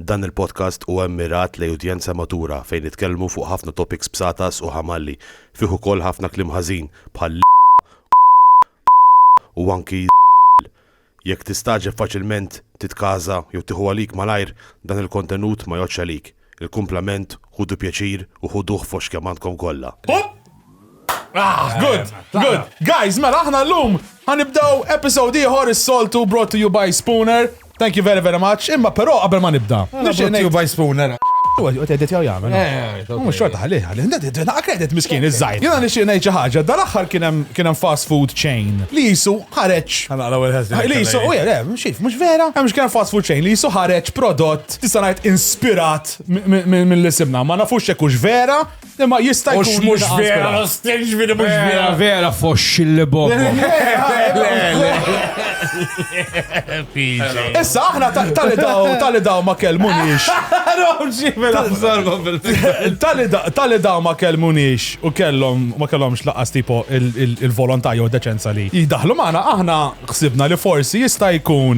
Dan il-podcast huwa mmirat lejn udjenza matura fejn nitkellmu fuq ħafna topics b'satas u ħamalli, fih ukoll ħafna kliem ħażin bħal u anki jekk tistaġeb faċilment titkaża jew tieħu għalik malajr dan il-kontenut ma jgħodx għalik. Il-kumplament ħudu pjaċir u ħuduh fox kemm għandkom kollha. Good. Guys, mela aħna llum ħanibdew episode ieħor is-soltu brought to you by Spooner. Thank you very much. Imma però qabel ma nibda. Brought to you by Spooner. Għedet jaw jgħamil. Mux xorta ħalih. Naqredet miskin iż-żajr. Jena nixi ngħid xi ħaġa, dal-aħħar kien hemm fast food chain li jisu ħareġ. Li jisu, mhux vera. Hemm kien fast food chain li jisu ħareġ prodott tista' ngħid inspirat mill-isimna. Ma nafux hekk hux vera, imma jista' jkun mhux vera, mhux vera. Vera fox il-bobo. Issa aħna tali daw ma kellmunix. Tali daw ma kellmunix u ma kellhomx laqqas tipo il-volontà jew deċenza li jidaħlu magħna, aħna ħsibna li forsi jista' jkun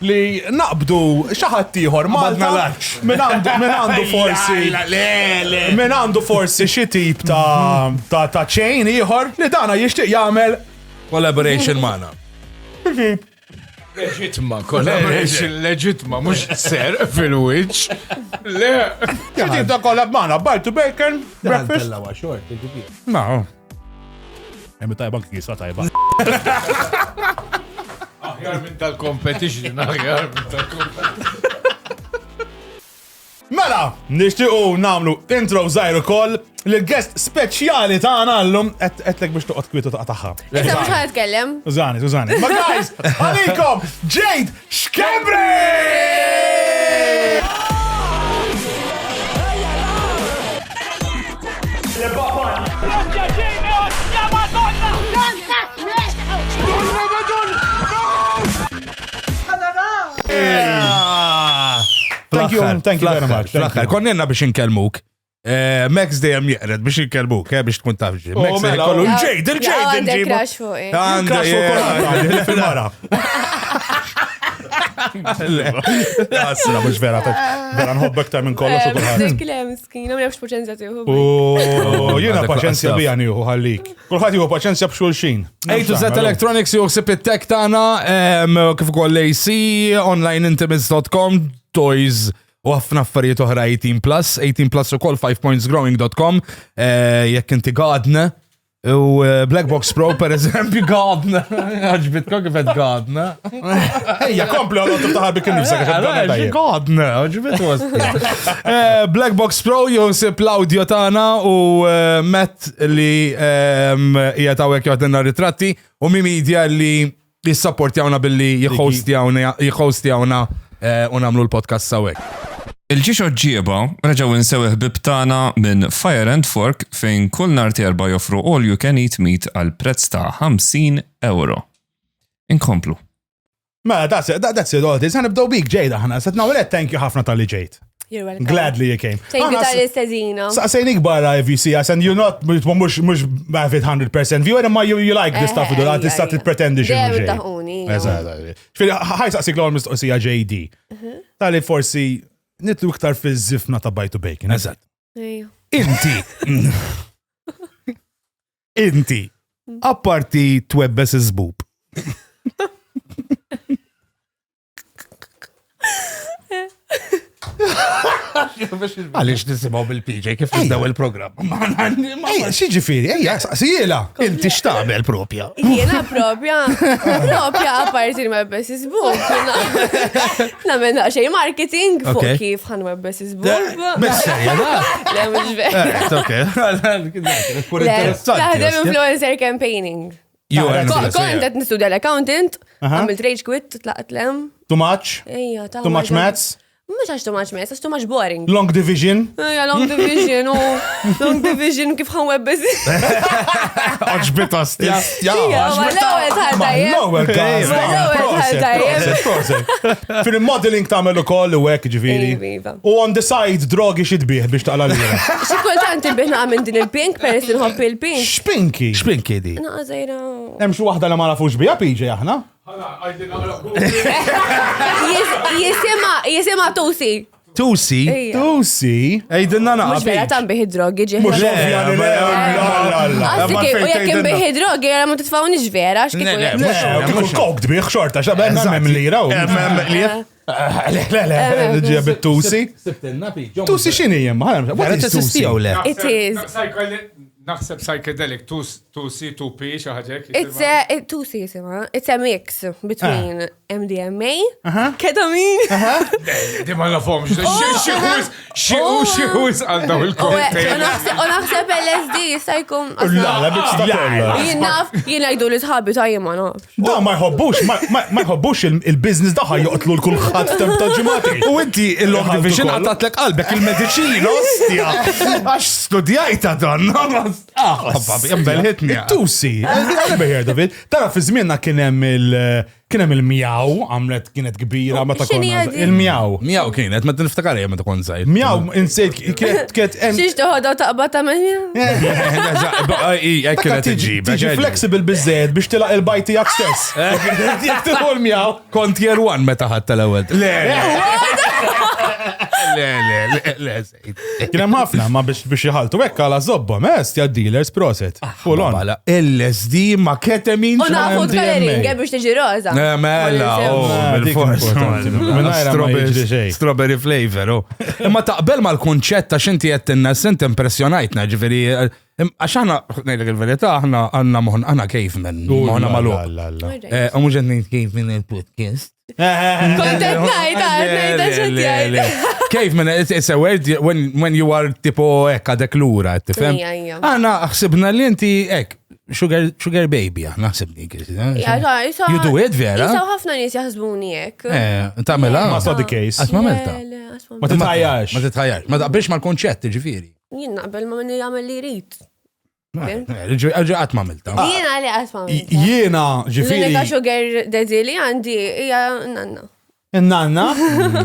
li naqbdu xi ħadd ieħor Malta minn għandu forsi xi tip ta' chain ieħor li dana jixtieq jagħmel collaboration magħna. Leġitma, mux ser fil-witch. Le. Jitib da kollab maħna, bar to bacon, breakfast. No. Emi tajba kisa tajba. Aħjar minn tal-competition, aħjar minn tal-competition. Mela, nishtiqu namlu intro zaħir ukoll l-guest speċjali tagħna llum qedlek biex toqgħod kwietu taqtaħħa. Issa mhux ħanitkellem. Użani. Ma guys, għalikom Jade Xkembri! Thank you very much. Fl-aħħar, konnenna biex inkellmuk. Max dejjem jeqred biex inkellmuk, biex tkun taf ġi. Max kollu il-ġejd Għandek crash fuq. Għandek fil-mara. Għasra, mux vera nħobbek ta' minn kollox u kulħadd. Dikle miskin, ma nafx paċenzja tiegħu. Jiena paċenzja bija nieħu ħallik. Kulħadd jieħu paċenzja b'xulxin. A2Z Electronics juħsib it-tech tagħna kif ukoll AC, onlineintimates.com, toys u ħafna affarijiet oħra 18+ ukoll 5pointsgrowing.com jekk inti gardner u Black Box Pro per eżempju gardner. Ħaġbitka kif qed gardner. Ejja kompli għal taħar bik nifsek gardner, ħaġbit Black Box Pro juħsib l-audio tagħna u Matt li hija tawek jagħtina ritratti u Media li jissapportjawna billi jħostjawna u nagħmlu l-podcast sawek. Il-ġiex ġieba reġgħu nsewweħ bibtana minn Fire and Fork fejn kull nhar terba' joffru all you can eat meat għal prezz ta' €50. Inkomplu. Mela, that's it all. Ħanibdew bik Jade aħna. Set nawlet thank you ħafna tal-li ġejt. You're welcome. Gladly you came. Thank you tal-istedina. Saqsejnik barra if you see us and you're not mux have it 100% view imma you like this stuff u tista' titpretendi xi ġej. Daħuni. Ħaj saqsik l-għol mistoqsija JD. Tali forsi nitlu iktar fiż-żifna ta' bajtu bacon. Eżatt. Inti. Apparti twebbes iż-żbub. Għaliex nisimaw bil-PJ kif nibdew il-programm. Xieġifieri, ejja, saqsijela. Inti x'tagħmel propja. Jiena propja apparti l-webbes isbuk. Nagħmel xejn marketing fuq kif ħanwebbes isbuk. Serja da? Le mhux vera. Taħdem influencer campaigning. Kont qed nistudja l-accountant, għamilt rage quit, tlaqt lem. Too much? Ejja, Too much maths? Mux għax too much mess, għax too much boring. Long division? Ja, long division, long division kif ħan webbes. Oġbit asti. L-ewel ħaltajjem. Fil-modeling tamel u koll u għek ġifiri. U on the side drogi xidbiħ biex taqla l-lira. Xikultant il-biħna għamin din il-pink, peress nħobb il-pink. Xpinki? Xpinki di? Naqżajra. Hemm xi waħda li ma nafux biha PJ aħna? Jisima Tusi. Tusi. Tusi. Ejdinna Mux vera tam biħi drogi ġeħ. Mux ovvjani, Għassi kien biħi drogi, għara ma titfawni ġvera, mux kok dbiħ xorta, xabben mem lira. Le, ġebet Tusi. Tusi xini jemma? Għara t-sisti għaw le. It is. Naħseb psychedelic, 2C, 2P, xaħġek. Tusi jisima. It's a mix between MDMA, ketamine. Di ma nafomx, xieħus għandaw il-cocktail. U naħseb LSD jistajkum. La, biex ta' Jien għajdu li sħabi ta' jimma nafx. Da ma jħobbux il-biznis daħħa joqtlu l-kulħat f'temp ta' ġimati. U inti il-long division għatatlek qalbek il-medicina, ostja. Għax studjajta donna. Belħitni. Tusi. Għalbeħer, David. Tara, fi zmienna kienem il-mjaw, għamlet kienet kbira, ma ta' konna. Il-mjaw. Mjaw kienet, ma t-niftakar ma ta' kon zaħid. Mjaw, insejt, kienet. Xiex toħoda taqba ta' menja? Kienet iġib. Tiġi flexible bizzed biex tilaq il-bajti jak stess. Jek tiħu l-mjaw. Kont year one meta ħatta l-ewel. Le, Kienem ħafna, ma biex jħaltu ekka la zobba, mest, ja dealers, proset. Full on. LSD ma ketamine. U nafu t-kalerin, biex tiġi roza. Mela, strawberry flavor. Ma taqbel ma l-konċett ta' xinti jettinna sent impressjonajtna ġifiri. Għax għana, nejlek il-verita, għanna moħna, għana caveman, moħna malu. Għamuġet nejt caveman il-podcast. Kontent najta xatjaj. Caveman, it's a word when you are tipo ekka dek l-ura, tifem? Għana, xsibna li inti ek, sugar baby, naħsibni kħisina. You do it, vera? Jisaw ħafna nis jaħsbuni ek. Tamela? Ma sa' the case. Għasma melta. Ma titħajjax. Ma titħajjax. Ma taqbilx ma l-konċett, ġifiri. Jien naqbel ma minni għamil li rrit. Ġaħat ma milta. Jiena li għatma milta. Jiena ġifiri. L-unika sugar daddy li għandi hija nanna. Nanna?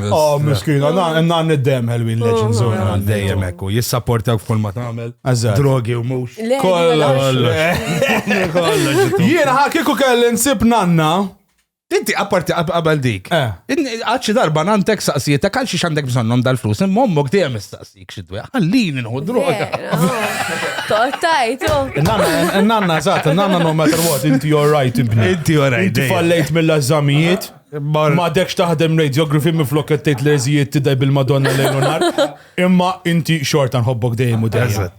Oh, miskina, nanna id-dem Halloween Legends. Dejjem ekku, jissapportaw f'kull ma tagħmel. Drogi u mux. Jiena ħakiku kelli nsib nanna. Inti apparti qabel dik. Għadxi darba nantek saqsijietek għal xiex għandek bżonnom dal-flus, mommok dejjem istaqsik xidwe. Għallin nħu droga. Tottajtu. Nanna, zat, nanna no matter what, inti you're right, ibni. Inti you're right. Inti fallejt mill-azzamijiet. Ma dekx taħdem radiography mi flokket tejt l-eżijiet tidaj bil-Madonna l-Leonar. Imma inti xorta nħobbok dejjem u dejjem.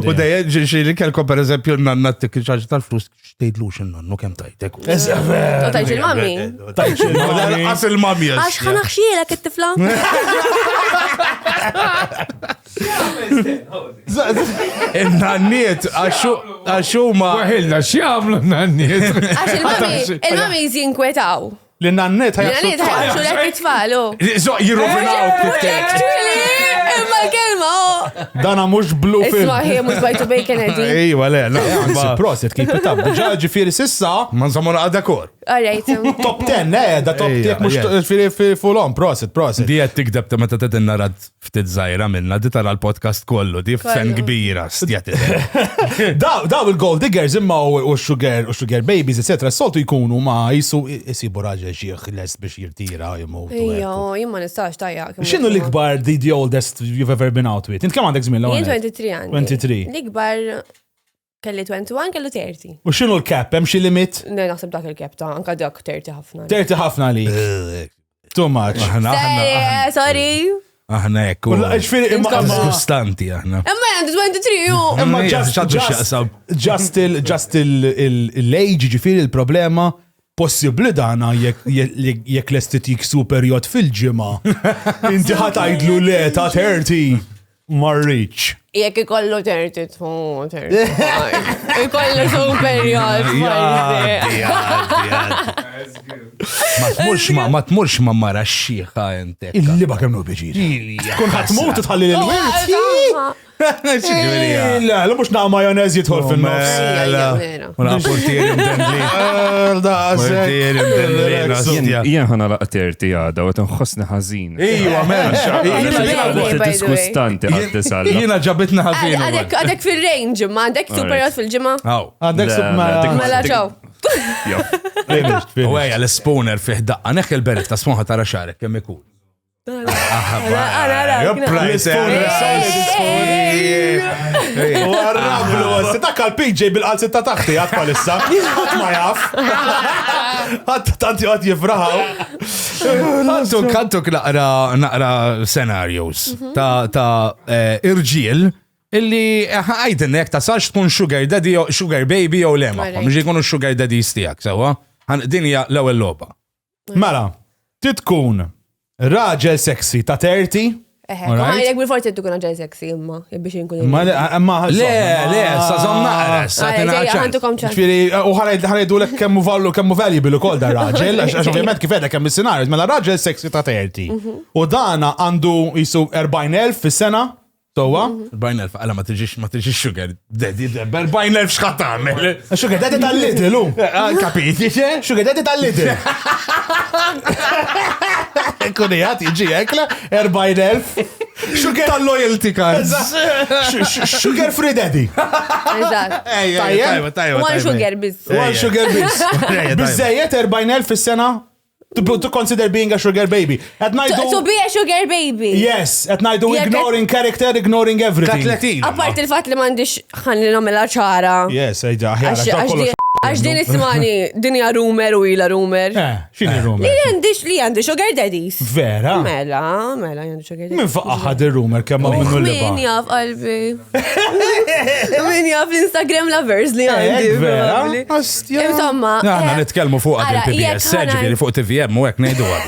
U dejjem ġili kelko per eżempju nanna t-tikċaġ tal-flus xtejdlux il-nannu kem tajtek. Tajġ il-mami. Tajġ il-mami. Għas il-mami jax. Għax ħanaxxiela kittifla. Il-nanniet għaxu ma. Għahilna, xjamlu nanniet? Għax il-mami jinkwetaw. L-nannet ħajħaxu l-tfal. Jirrovinaw kittek. Imma l-kelma, Dana mux blue film. Isma ħie mux bajtu bejken għedi. Ejwa, le, proset, keep it up. Ġifiri sissa. Ma nżamuna għadakor. Alright. Top 10, da top 10 mux ġifiri full on, proset. Di għed tikdeb ta' meta t-dinna rad ftit zaħira minna, di tara l-podcast kollu, di fen kbira, stjati. Daw il-gold diggers imma u sugar babies, etc. Soltu jkunu ma jisu jisibu raġa xieħ les biex jirtira jimutu. Ejjo, jimma nistax tajja. Xinu l-ikbar the oldest you've ever been out with? Int kam għandek zmilla? Jien 23 għandi. 23. L-ikbar kelli 21, kellu 30. U xinu l-cap? Hemm xi limit? Ne, naħseb dak il-cap ta' anka dak 30 ħafna. 30 ħafna li. Too much. Sorry. Aħna ekku. Ġifieri imma kostanti aħna. Imma għandi 23 ju. Imma just il-age ġifieri il-problema possibbli dana jekk l-estetik superjot fil-ġimgħa. Inti ħatajdlu le ta' 30 marriċ. Jekk ikollu 30 ikollu superjot. Ma tmurx ma mara xieħa jentek. Il-liba kemm nu bieġiri. Kun ħatmut tħalli l-wirt. La, mux na majonez jitħol fil-nofs. Una portieri mdendli. Jien ħana laqterti għada, u nħossni ħazin. Ijwa, men. Disgustanti għad-tisalla. Jiena ġabitna ħazin. Għadek fil-range, ma għadek superjot fil-ġimma. Għadek Mela ċaw. U għeja l-spooner fih daqqa, neħ il-beret ta' smuħa tara xarek kemm ikun. U għarrablu, sitak għal-PJ bil-qalsitta taħti għad palissa. Għad ma jaf. Għad tanti għad jifraħaw. Kantuk naqra scenarios ta' irġiel illi għajden ta' sax tkun sugar daddy o sugar baby o lema. Mġi kunu sugar daddy stijak, sawa? Dinja l-ewel loba. Mela, titkun raġel seksi ta' 30. Għajlek bil-forzi tkun raġel seksi imma, biex nkun. Le, sazom naqra. U ħanajdu l-ek kemmu valuable u kol da raġel, għax ovvijament kif edha kemm il-scenarios, mela raġel seksi ta' 30. U dana għandu jisu 40,000 fis-sena. Towa? 40,000, għala ma tiġix sugar daddy, 40,000 xħat għamil. Sugar daddy tal-lidl, u. Kapiti, ċe? Sugar daddy tal-lidl. Kunijat, iġi ekla, 40,000. Sugar tal-loyalty cards. Sugar free daddy. Eżatt. One sugar biz. One sugar biz. Bizzejiet 40,000 fis-sena? To consider being a sugar baby. To be a sugar baby. Yes, at night do ignoring character, ignoring everything. Apart il-fat li mandiċ ħanli nomela ċara. Yes, ħjara. Għax din istimani, din hija rumor u ila rumor. X'inhi rumor? Li għandi sugar daddies. Vera? Mela għandi sugar daddies. Min faqqa ħad ir-rumor kemm ma minnu l-ba. Min jaf qalbi. Min jaf Instagram lovers li għandi. Vera? Astja. Insomma. Għanna nitkellmu fuq għad il-PBS, ġifiri fuq TVM u għek nejdu għad.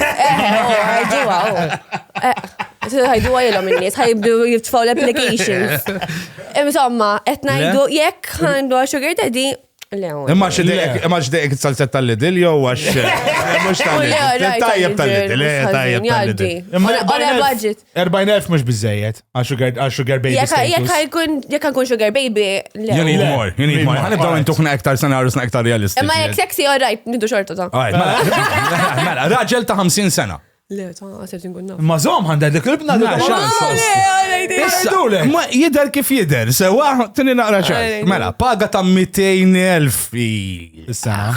ħajdu għajlom il-nies, ħajibdu jiftfaw l-applications. Insomma, etnajdu jekk għandu sugar daddy. Imma xdejk salset tal-lidil jow għax mux tal-lidil. Tajjeb tal-lidil, tajjeb tal-lidil. Għana budget. 40,000 mux bizzejiet għal sugar baby status. Jekk għankun sugar baby. You need more, you need more. Għanibdaw intuħna ektar scenarios na ektar realistiċi. Imma jekk sexy, all right, nidu xorta ta'. Mela, raġel ta' 50 sena. Le, ta' għasert nkun naf. Ma zom għandha dik il-bna Ma jider kif jider, sewa, tini naqra ċar. Mela, paga ta' 200,000 is-sena.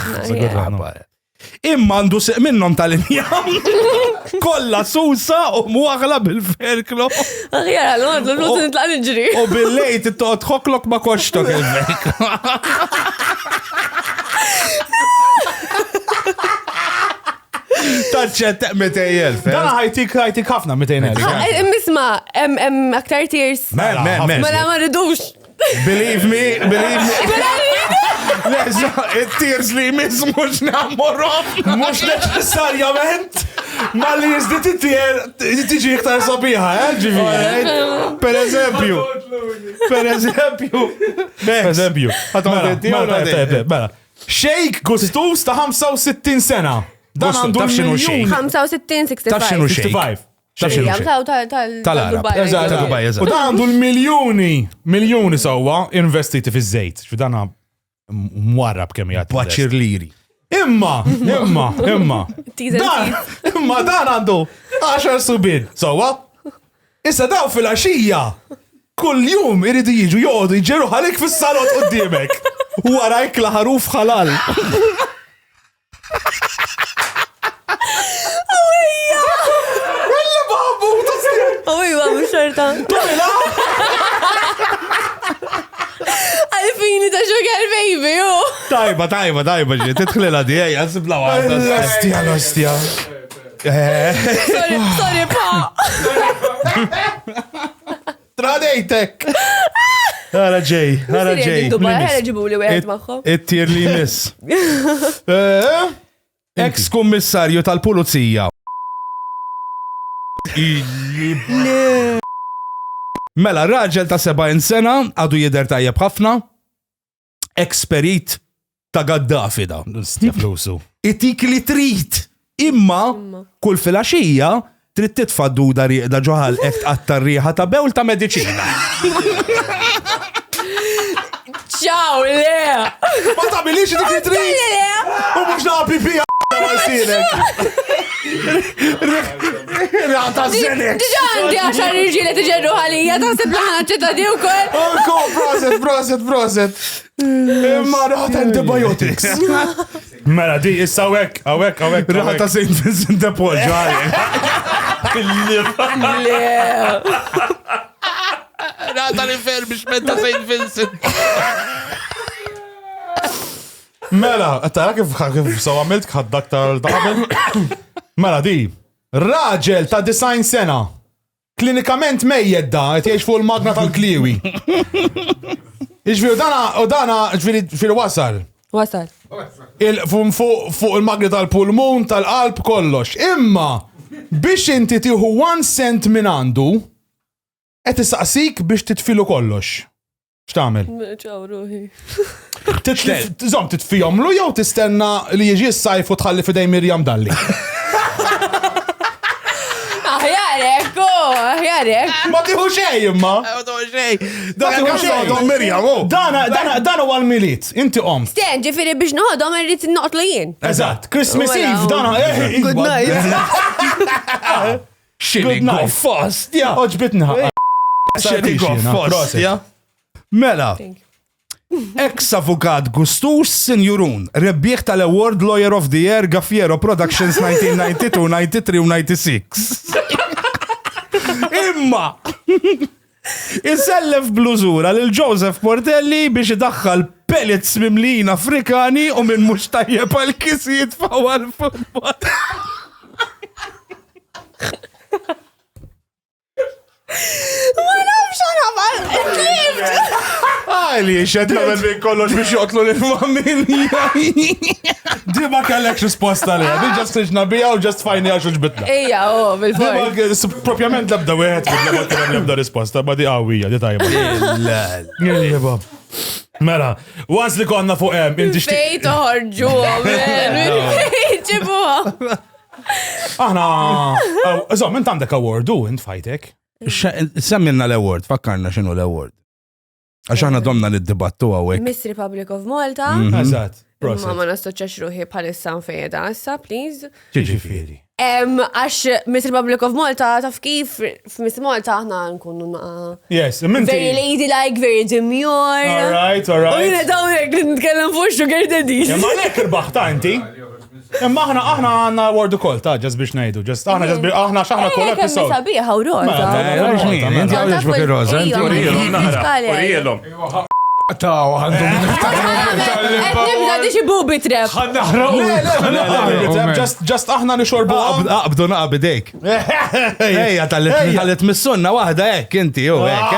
Imma għandu minnom tal-injam. Kolla susa u muħla bil-ferklo. Aħjar, għal-għadlu l-flus nitlaq nġri. U bil-lejt tħoklok ma koċtok il-ferklo. Taċċet 200,000. Dan ħajtik ħafna 200,000. Misma, aktar tears. Mela ma ridux. Believe me. It-tears li mis mux namorom. Mux neċessarjament. Ma li jizdit it-tier tiġi iktar sabiħa, ġiviri. Per eżempju. Mela. Xejk gustus ta' 65 sena. Dan għandu xinu xejk. 65, 65. Taf xinu xejk. 65. Tal-Arab. U dan għandu l-miljoni sawa investiti fi żejt. Xu dan mwarrab kemm jgħat. Baċir liri. Imma. Dan għandu 10 subin. Sawa? Issa daw fil-għaxija. Kull jum iridu jiġu joqdu jġeru ħalik fis-salot qudiemek. U warajk laħaruf ħalal. Babu xorta. Għalfini ta' sugar baby, ju. Tajba, ġi, titħlila di, għasib la għadda. L-ostja. Sorry, pa. Tradejtek. Għara ġej. Għara ġibu li għed maħħom. It-tir li miss. Ex-kummissarju tal-pulizija. Mela, raġel ta' 70 sena għadu jider tajjeb ħafna, eksperit ta' Gaddafi da. Itik li trit, imma kull fil-axija trid titfaddu da ġoħal ekt għattarriħa ta' bewl ta' medicina. Ciao, le! Ma ta' bilix dik li trit! U mux da' pipi Rata zenek. Diġandi għaxar irġile tiġerru ħalija ta' sepp laħna ċetta di u kol. Proset. Ma rata antibiotics. Mela di issa għawek. Rata St. Vincent de Paul ġali. Rata li fer biex metta St. Vincent. Mela, tara kif saw għamilt kħaddak tal-dabel? Mela di, raġel ta' 90 sena. Klinikament mejjed da, qed jgħix fuq il-magna tal-Kliwi. U dana ġifieri wasal. Wasal. Fuq il-magna tal-pulmun, tal-qalb, kollox. Imma biex inti tieħu 1 cent minn għandu, qed tistaqsik biex titfilu kollox. X'tagħmel? Ċaw ruħi. Żomm titfihomlu jew tistenna li jiġi s-sajf u tħalli fidej Mirjam Dalli. Aħjarek. Ma tiħu xej imma. Dan huwa l-miliet, inti qomt. Sten, ġifieri biex noħodhom irrid noqtlu jien. Eżatt, Christmas Eve dana. Good night. Shilling go fast, ja. Oġbitni ħaqqa. Shilling go fast, ja. Mela, ex-avukat Gustus Sinjurun, rebbieħ tal-Award Lawyer of the Year Gaffiero Productions 1992, 93 u 96. Imma, isellef blużura lil Joseph Portelli biex idaħħal pellets mimlijin Afrikani u minn mhux tajjeb għal kisijiet fawa l-futbol. Ma nafx għanabal. Għali, xed għamil minn kollox biex jotlu l-familja. Diba kellek risposta li, di ġast kriġna bija u ġast fajni għaxu ġbitna. Ija, bil-fors. Propjament labda wieħed labda risposta, ma di għawija, di tajba. Jeba. Mela, once li konna fuq inti Fej toħorġu, fej ġibuha. Aħna, zom, int għandek awardu, int fajtek. Semmilna l-award, fakkarna xinu l-award. Għax aħna domna l-dibattu għawek. Miss Republic of Malta. Eżat, Ma nastoċax ruħi bħalissa fejda issa, please. ġiġifieri. Għax Miss Republic of Malta, taf kif f'Miss Malta aħna nkunu Yes, minti. very ladylike, very demure. All right. U jina dawnek li nitkellem fuq sugar daddies. Imma nek irbaħta inti. Imma aħna għanna awardu kol, ta' ġas biex najdu. Aħna xaħna kol episod. Sabiħa u roza. Inti għawġ buk il-roza, Taw, għandhom. Nibda diċi bubi trep. Just aħna nixorbu. Qabdu naqab idejk. Ejja, tal-let missunna wahda ek, inti, u ek.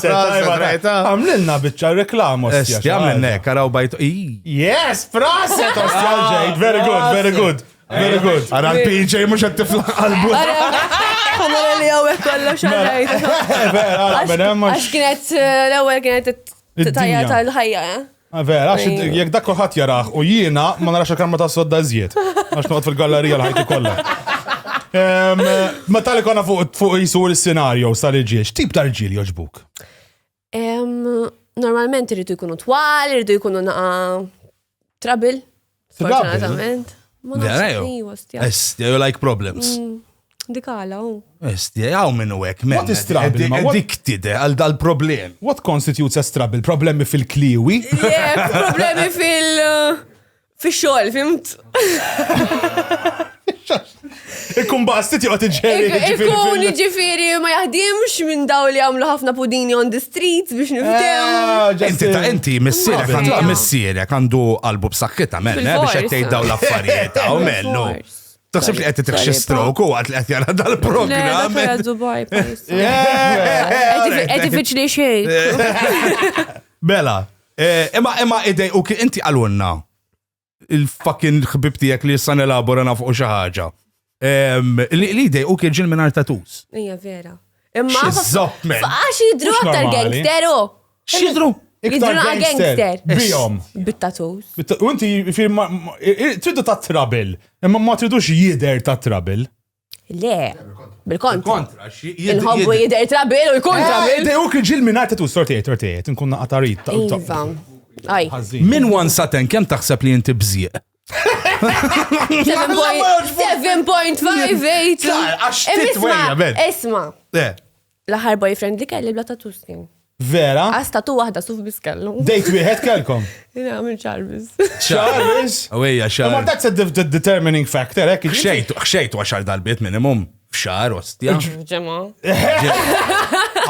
Għamlilna bitċa reklamu. Għamlilna ek, għaraw bajtu. Yes, proset, ostjal ġejt. Very good, very good. Very good. Għara l-PJ mux għattifla għalbu. Għamura li għawek kolla xarrajt. Għax kienet l-ewel kienet t-tajja tal-ħajja, Vera, jek dak kolħat jaraħ u jiena ma narax il-karma ta' sodda zjiet. Għax noqgħod fil-gallerija l-ħajti kollha. Ma tali konna fuq jisur il-scenario sal-ġiex, tip ta' rġili joġbuk? Normalment irridu jkunu twal, irridu jkunu trabil. Fortunatament. You like problems. Dikala, għaw minnu għek, What is trouble? Addicted għal dal-problem. What constitutes as trouble? Problemi fil-kliwi? Problemi fil-xol, fimt? Ikkun bastit jgħat iġġeri. Ikkun ġifiri ma jahdimx minn daw li għamlu ħafna pudini on the streets biex niftem. Inti missierek għandu qalbu b'saħħita menna biex għattej daw l-affarijiet għaw mennu. Taħseb li għetti tiħxi stroke u għat li għet jara dal-program. Għetti fiċ li xej. Bela, imma idej u inti għalunna il-fucking xbib tijek li jissan elaborana fuq xaħġa. Li idej u kien ġil minar tatus. Ija vera. Imma Xizzop, men. Faħx jidru aktar gangsteru. Xidru? Jidru gangster. Bijom. Bit-tatus. U inti tridu ta' trabil, imma ma tridux jider ta' trabil. Le, bil-kontra. Inħobbu jider trabil u jkun trabil. Idej u kien ġil minar tatus, tortijiet, nkunna qatarit. Iva. Aj. Min wan saten kem taħseb li inti bżieq? 7.58. Isma. L-ħar boyfriend li kelli bla tatus kien. Vera? Għas tatu wahda suf biskellu. Dejt wieħed kelkom? Jina għamil ċarbis. Ċarbis? Uwejja, Ma that's a determining factor, Xejtu għaxar dal-bit minimum. F'xar, ostja. Ġemma.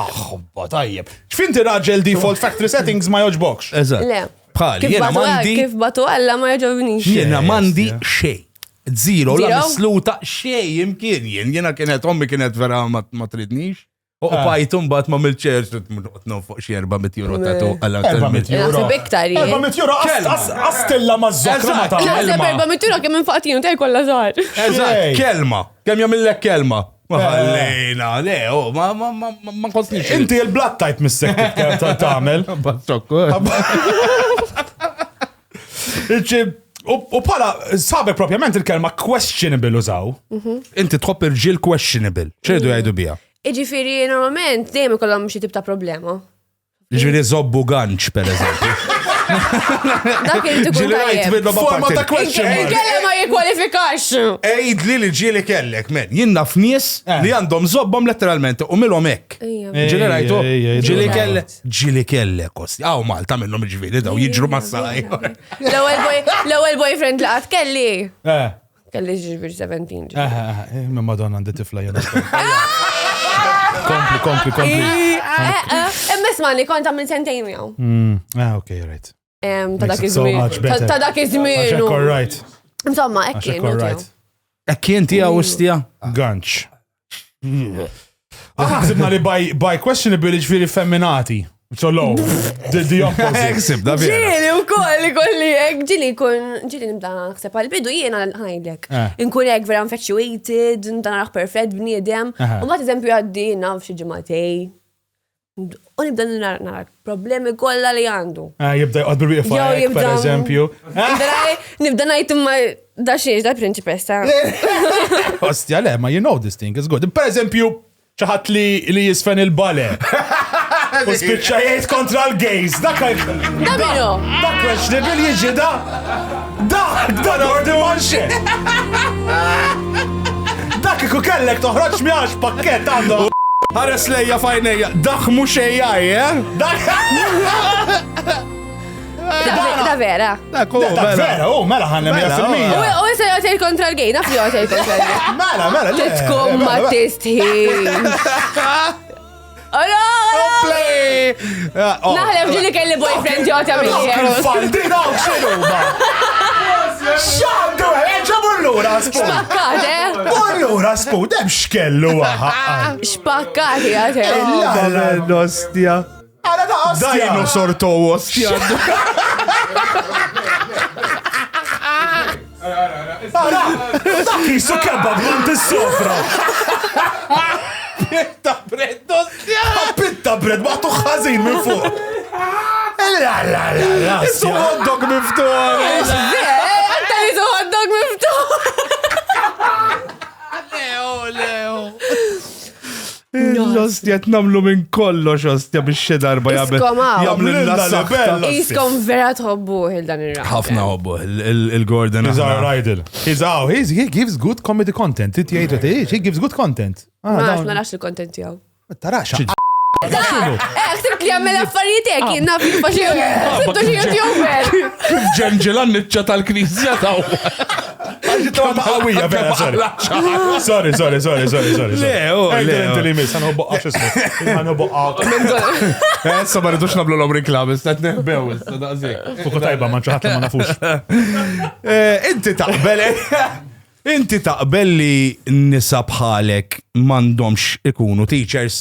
Aħħobba, tajjeb. X'finti raġel default factory settings ma joġbokx? Eżatt. Le. Bħal, jena mandi. Kif batu għalla ma jaġobnix. Jena mandi xej. Zero, la Zero? misluta xej imkien jena kienet, ommi kienet vera ma tridnix. U pajtum bat ma mil-ċers, non fuq xie 400 euro tatu għalla 400 euro. Naħseb iktar. 400 euro għastilla ma z-zokra ma ta' Naħseb 400 euro kemm infaqtinu tej kollha żgħar. Eżatt, kelma. Kemm jagħmillek kelma. Ħallejna, le, ma kostniex. Inti il-blood type missek tagħmel. U pala, sabek propjament il-kelma questionable użaw. Inti tħobb irġiel questionable. ċedu jgħidu bija? Iġifieri normalment dejjem ikollhom xi tip ta' problema. Ġviri zobbu ganċ, per eżempju. Dak irid ikun tajjeb. Forma ta' question mark. Il-kellem ma jikkwalifikax. Ejd li ġieli kellek, men. Jien naf nies li għandhom zobbom letteralment u milhom hekk. Ġieli rajtu? Ġieli kellek, kosti. Għaw Malta minnhom ġviri daw jiġru massaj. L-ewwel boyfriend li qatt kelli. Kelli ġifieri 17. Ma Madonna għandi tifla jena. Kompli. Emmesmani, kont għamil sentejn miegħu. Okay, right. Ta' dak iż-żmien. Ta' dak iż-żmien. All right. Insomma, hekk kien. All right. Kien tiegħu ostja? Ganċ. Ħasibna li by questionable ġifieri femminati. So low. The opposite. Eksib, da vera. Ġili u kolli, ġili nibda naħseb għal-bidu jiena ħanajdlek. Inkun hekk vera infatuated, nibda naraħ perfett bniedem, u mbagħad eżempju għaddi naf xi ġimagħtej. U nibda nara problemi kollha li għandu. Jibda jqgħod bil-wieqa per eżempju. Nibda ngħid imma da xiex da prinċipessa. Ostja, le, ma you know this thing is good. Per eżempju, ċaħat li jisfen il-bale. U spiċċajiet kontra l-gays. Dak minu? Dak questionable jiġi da. Da ordi manxie. Dak iku kellek toħroġ miħax pakket għandu. Ħares lejja fajnejja, daħmu xejjaj, Da vera. Dak vera, mela ħannem 100%. U jisa jgħatel kontra l-gej, naf li jgħatel kontra l-gej. Mela, le. Titkom ma tistħin. Play! Naħlef ġili kelli boyfriend jgħatel mill-ħer. Faldi daw xinu ma. Xandu, ġabur spu. Spakkat, Bullura spu, dem xkellu għaha. Spakkat jgħatel. L-ostja. Għala da ostja. Dajnu sorto ostja. Dak jisu kebab mant il-sofra. Pitta bred ostja. Pitta bred, maħtu xazin minn fuq. La. Issu hotdog miftuħ. Għanta jisu hotdog miftuħ. Leo. L-ostja t-namlu minn kollox ostja biex xedarba jgħamil l-sabella. Iskom vera tħobbu il-dan il-rap. ħafna hobbu, il-Gordon. He's our idol. He gives good comedy content. He gives good content. Ma nafx il-kontent jgħu. Tarax. Ħsibt li għamil affarijiet jek, naf faxiju. Sibtu xie youtuber. Ġenġela n-nitċa tal-knisja taw. Għawija, vera, sorry. Inti li mis, għanħobbu għaxismu. Għanħobbu għaw. Essa ma rridux nablu l-omri klab, istat neħbew, istat għazik. Fuku tajba, manċaħat li ma nafux. Inti taqbel li nisa bħalek mandomx ikunu teachers?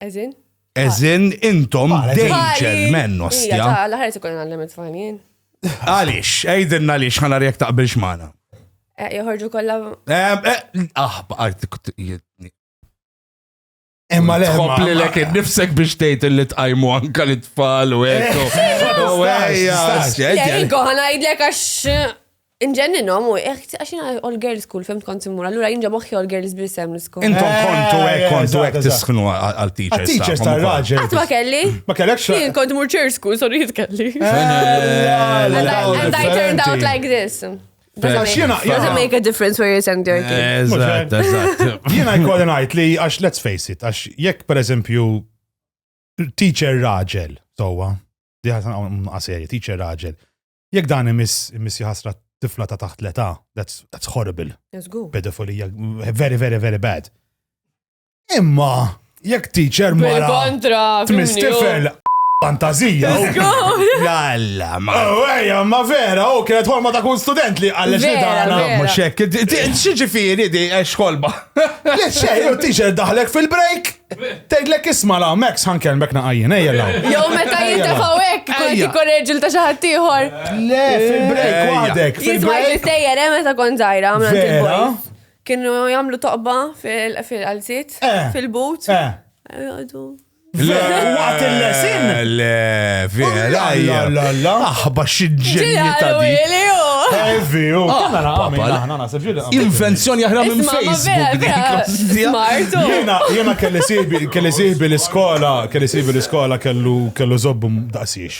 Eżin? Eżin intom danger men, ostja. Laħaret ikun għallim it-tfajnien. Għalix, ejdinna għalix, ħana rjek taqbel xmana. Joħorġu kolla. Emma le. Tħobb li l-ek nifsek biex tejt li tqajmu anka li tfal u ekku. Rinko, ħana jidlek għax inġenninom u għaxina all girls school, femt kont simmur, allura jinġa moħħi all girls bisem l-skol. Intom kontu għek tisħnu għal-teachers. Teachers ta' raġel. Għat ma kelli? Ma kellek xa? Jien kont mur church school, sorry jitkelli. And I turned out like this. Doesn't make a difference where you send your kid. Eżatt. Jena jkolli najt li, għax let's face it, għax jekk per eżempju teacher raġel, sowa, diħatan għaseri, teacher raġel, jekk dan imis jħasra tifla ta' taħt l-età, that's horrible. Let's go. Pedofilija, very, very, very bad. Imma, jekk teacher mara Bil-kontra, tmistifel fantazija. Lalla, ma. Ma vera, kienet horma ta' kun student li għallex li Vera, dana. vera. Mux hekk, xieġifiri di xkolba. Le xej, u teacher daħlek fil-break. Tgħidlek isma' la, Max ħankelmek naqajjen, ejja law. Jew meta jintefawek, Ejja. korreġil ta' xaħat ieħor. Le, fil-break, Ejja. waħdek, Jisma' fil-break. jistejjer, meta kon żgħira, għamlant Vera? il-boys. Kienu jagħmlu toqba fil-qalsiet, fil-boot. Għadu. Waqt il-lesin. Le, vera. La. Aħba xieġenji ta' di. Heavy, Invenzjoni aħra minn Facebook dik. Smartu. Jena kelli siħbi l-iskola kellu zobbu daqsiex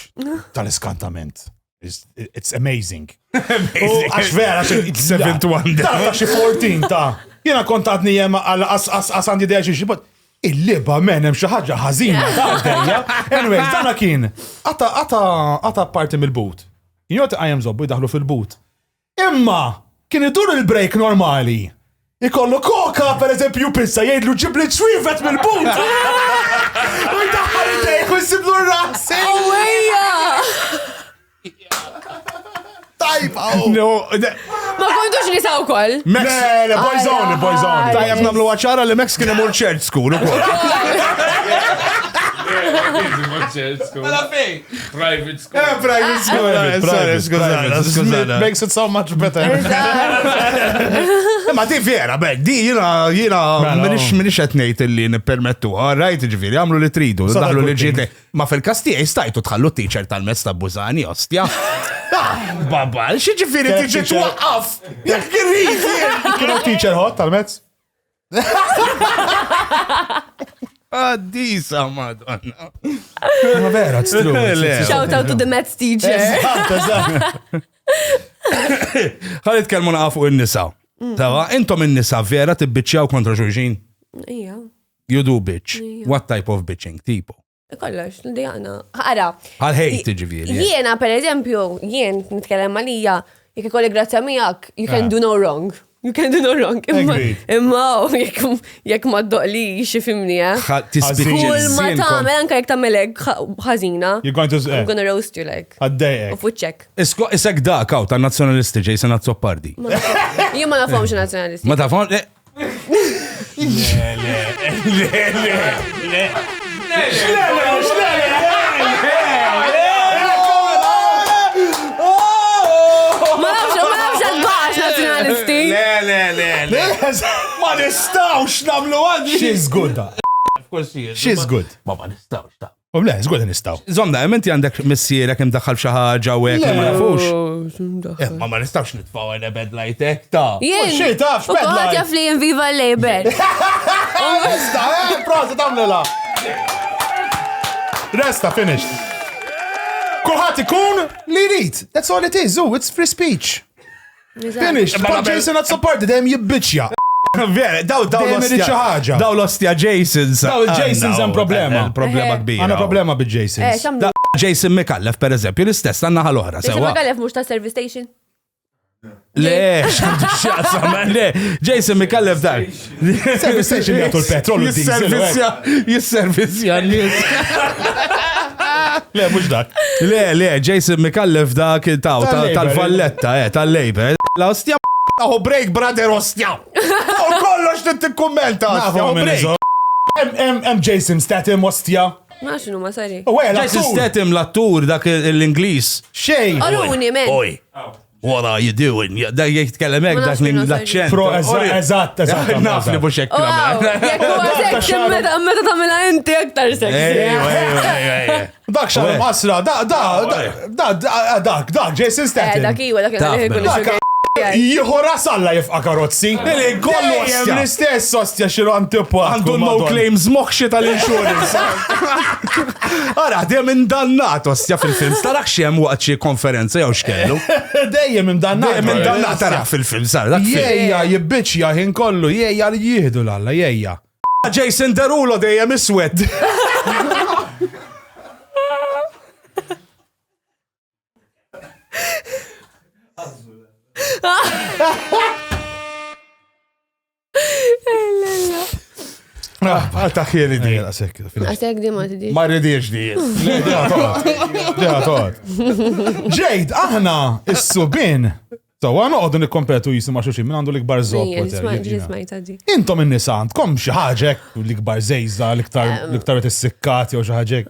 tal-iskantament. It's amazing. Għax vera, It's 7 to 1. Ta' xi 14 ta' jena kontatni jema għal-għasandi deħi xie, il-liba menem xi ħaġa ħażina ta' għaddejja. Anyways, dana kien, għata parti mill-boot. Jgħoti għajem zobbu jidaħlu fil-boot. Imma, kien idur il-break normali. Ikollu koka, per eżempju, pizza, jgħidlu ġibli ċwivet mill-boot. U jdaħħal id-dejk u jisiblu r-rasi. Ewwejja! Tajba, Ma kontux nisaw kol. Le, boyzoni. Tajjeb namlu għacċara li Max kien imur church school u kol. Private school. Private, Skużana. Makes it so much better. Ma di vera, bek, di jina minix etnejt li nippermettu, rajt ġifiri, għamlu li tridu, daħlu li ġiet. Ma fil-kastija jistajtu tħallu teacher tal-mess ta' Bużani, ostja. Babba, xie ġifiri teacher twaqqaf? Jak kirrit! Kienu teacher hot tal-mezz? Disa, madonna. Ma vera, it's true. Shout out to the Mets teacher. Ħallit kelmu naqafu il-nisa. Tawa, intom il-nisa vera tibbiċċjaw kontra xurġin? Ija. You do bitch. What type of bitching? Tipo? Kollox, l-dijana. Ħara. Għal-hejt ġifiri. Jiena, per eżempju, nitkellem għalija, jek ikolli grazzja miegħek, you can do no wrong. You can do no wrong. Imma jekk ma d-doqli xifimni, kull ma tagħmel anke jekk tagħmelek ħażina. You're going to... I'm gonna roast you like. Għaddejek. Of check. Isek dak għaw ta' nazjonalisti Jason Azzopardi. Jien ma nafhomx nazzjonalisti. Ma tafon? Ma nafx għal-bax nazzjonalisti. Ma nistawx namlu għaddi. She's good. She's good. Ma nistawx ta' Le, it's good nistaw. Zomda, menti għandek missiera kem daħħal xaħġa u għek ma nafux. Ma nistawx nitfaw għana bed lajtek ta' Jien. Xej, taf, U kħat jaf li jen viva l-label. Resta, prosa, tamlela. Resta, finished. Kulħat ikun li jrid. That's all it is. It's free speech. Finished. But Jason not supported them jibbiċja. Vera, daw Dejjem irid xi ħaġa. Daw l-ostja Jasons. Daw il-Jasons hemm problema. Problema kbira. Għana problema bil-Jasons. xamlu. Jason Mikallef, per eżempju, l-istess għanna ħal-oħra, Jason sewa. Mikallef mux ta' service station. Le, xandu xaqsam, le, Jason Mikallef dar. Service station jgħatu l-petrol u d-diesel. Jisservizja n-nis. Le, mux dak. Le, Jason Mikallef dak tal-falletta, tal-Labor. La ostja Aho break, brother, ostja. U kollox t-kommenta, ostja. Em Jason Statham, ostja. Ma xinu ma sari. U għela, Jason Statham l-attur dak l-Inglis. Xej. Oruni, men. Oj, what are you doing? Da jitkellem hekk Ma dak nafx minnu l-accent. Pro, eżatt. Naf li bux hekk Wow, jek huwa sexy meta tagħmilha inti aktar sexy. Dak xar masra, dak, Jason Statham. Dak iwa, dak Dak jieħu rasalla jifqa karozzi. kollu ostja. L-istess ostja xiru antipa. Għandu no claims moħxie tal-insurance. Ara, dejjem indannat ostja fil-film. Starax xem waqt xi konferenza jew xkellu. Dejjem imdannat. Dejjem indannat tara fil-film sar. Jejja, jibbiċja ħin kollu, jejja li jihdu l-alla, jejja. Jason Derulo dejjem iswed. Għalta xieli di, għasek. Għasek di ma tidix. Ma rridiex di. Ġejt, aħna, is-subin. So, għana għoddu nikkompetu jisim ma xuxin, minn għandu l-ikbar zop. Intom in-nisa għandkom xaħġek, l-ikbar zejza, l-iktar għet s-sikkati u xaħġek.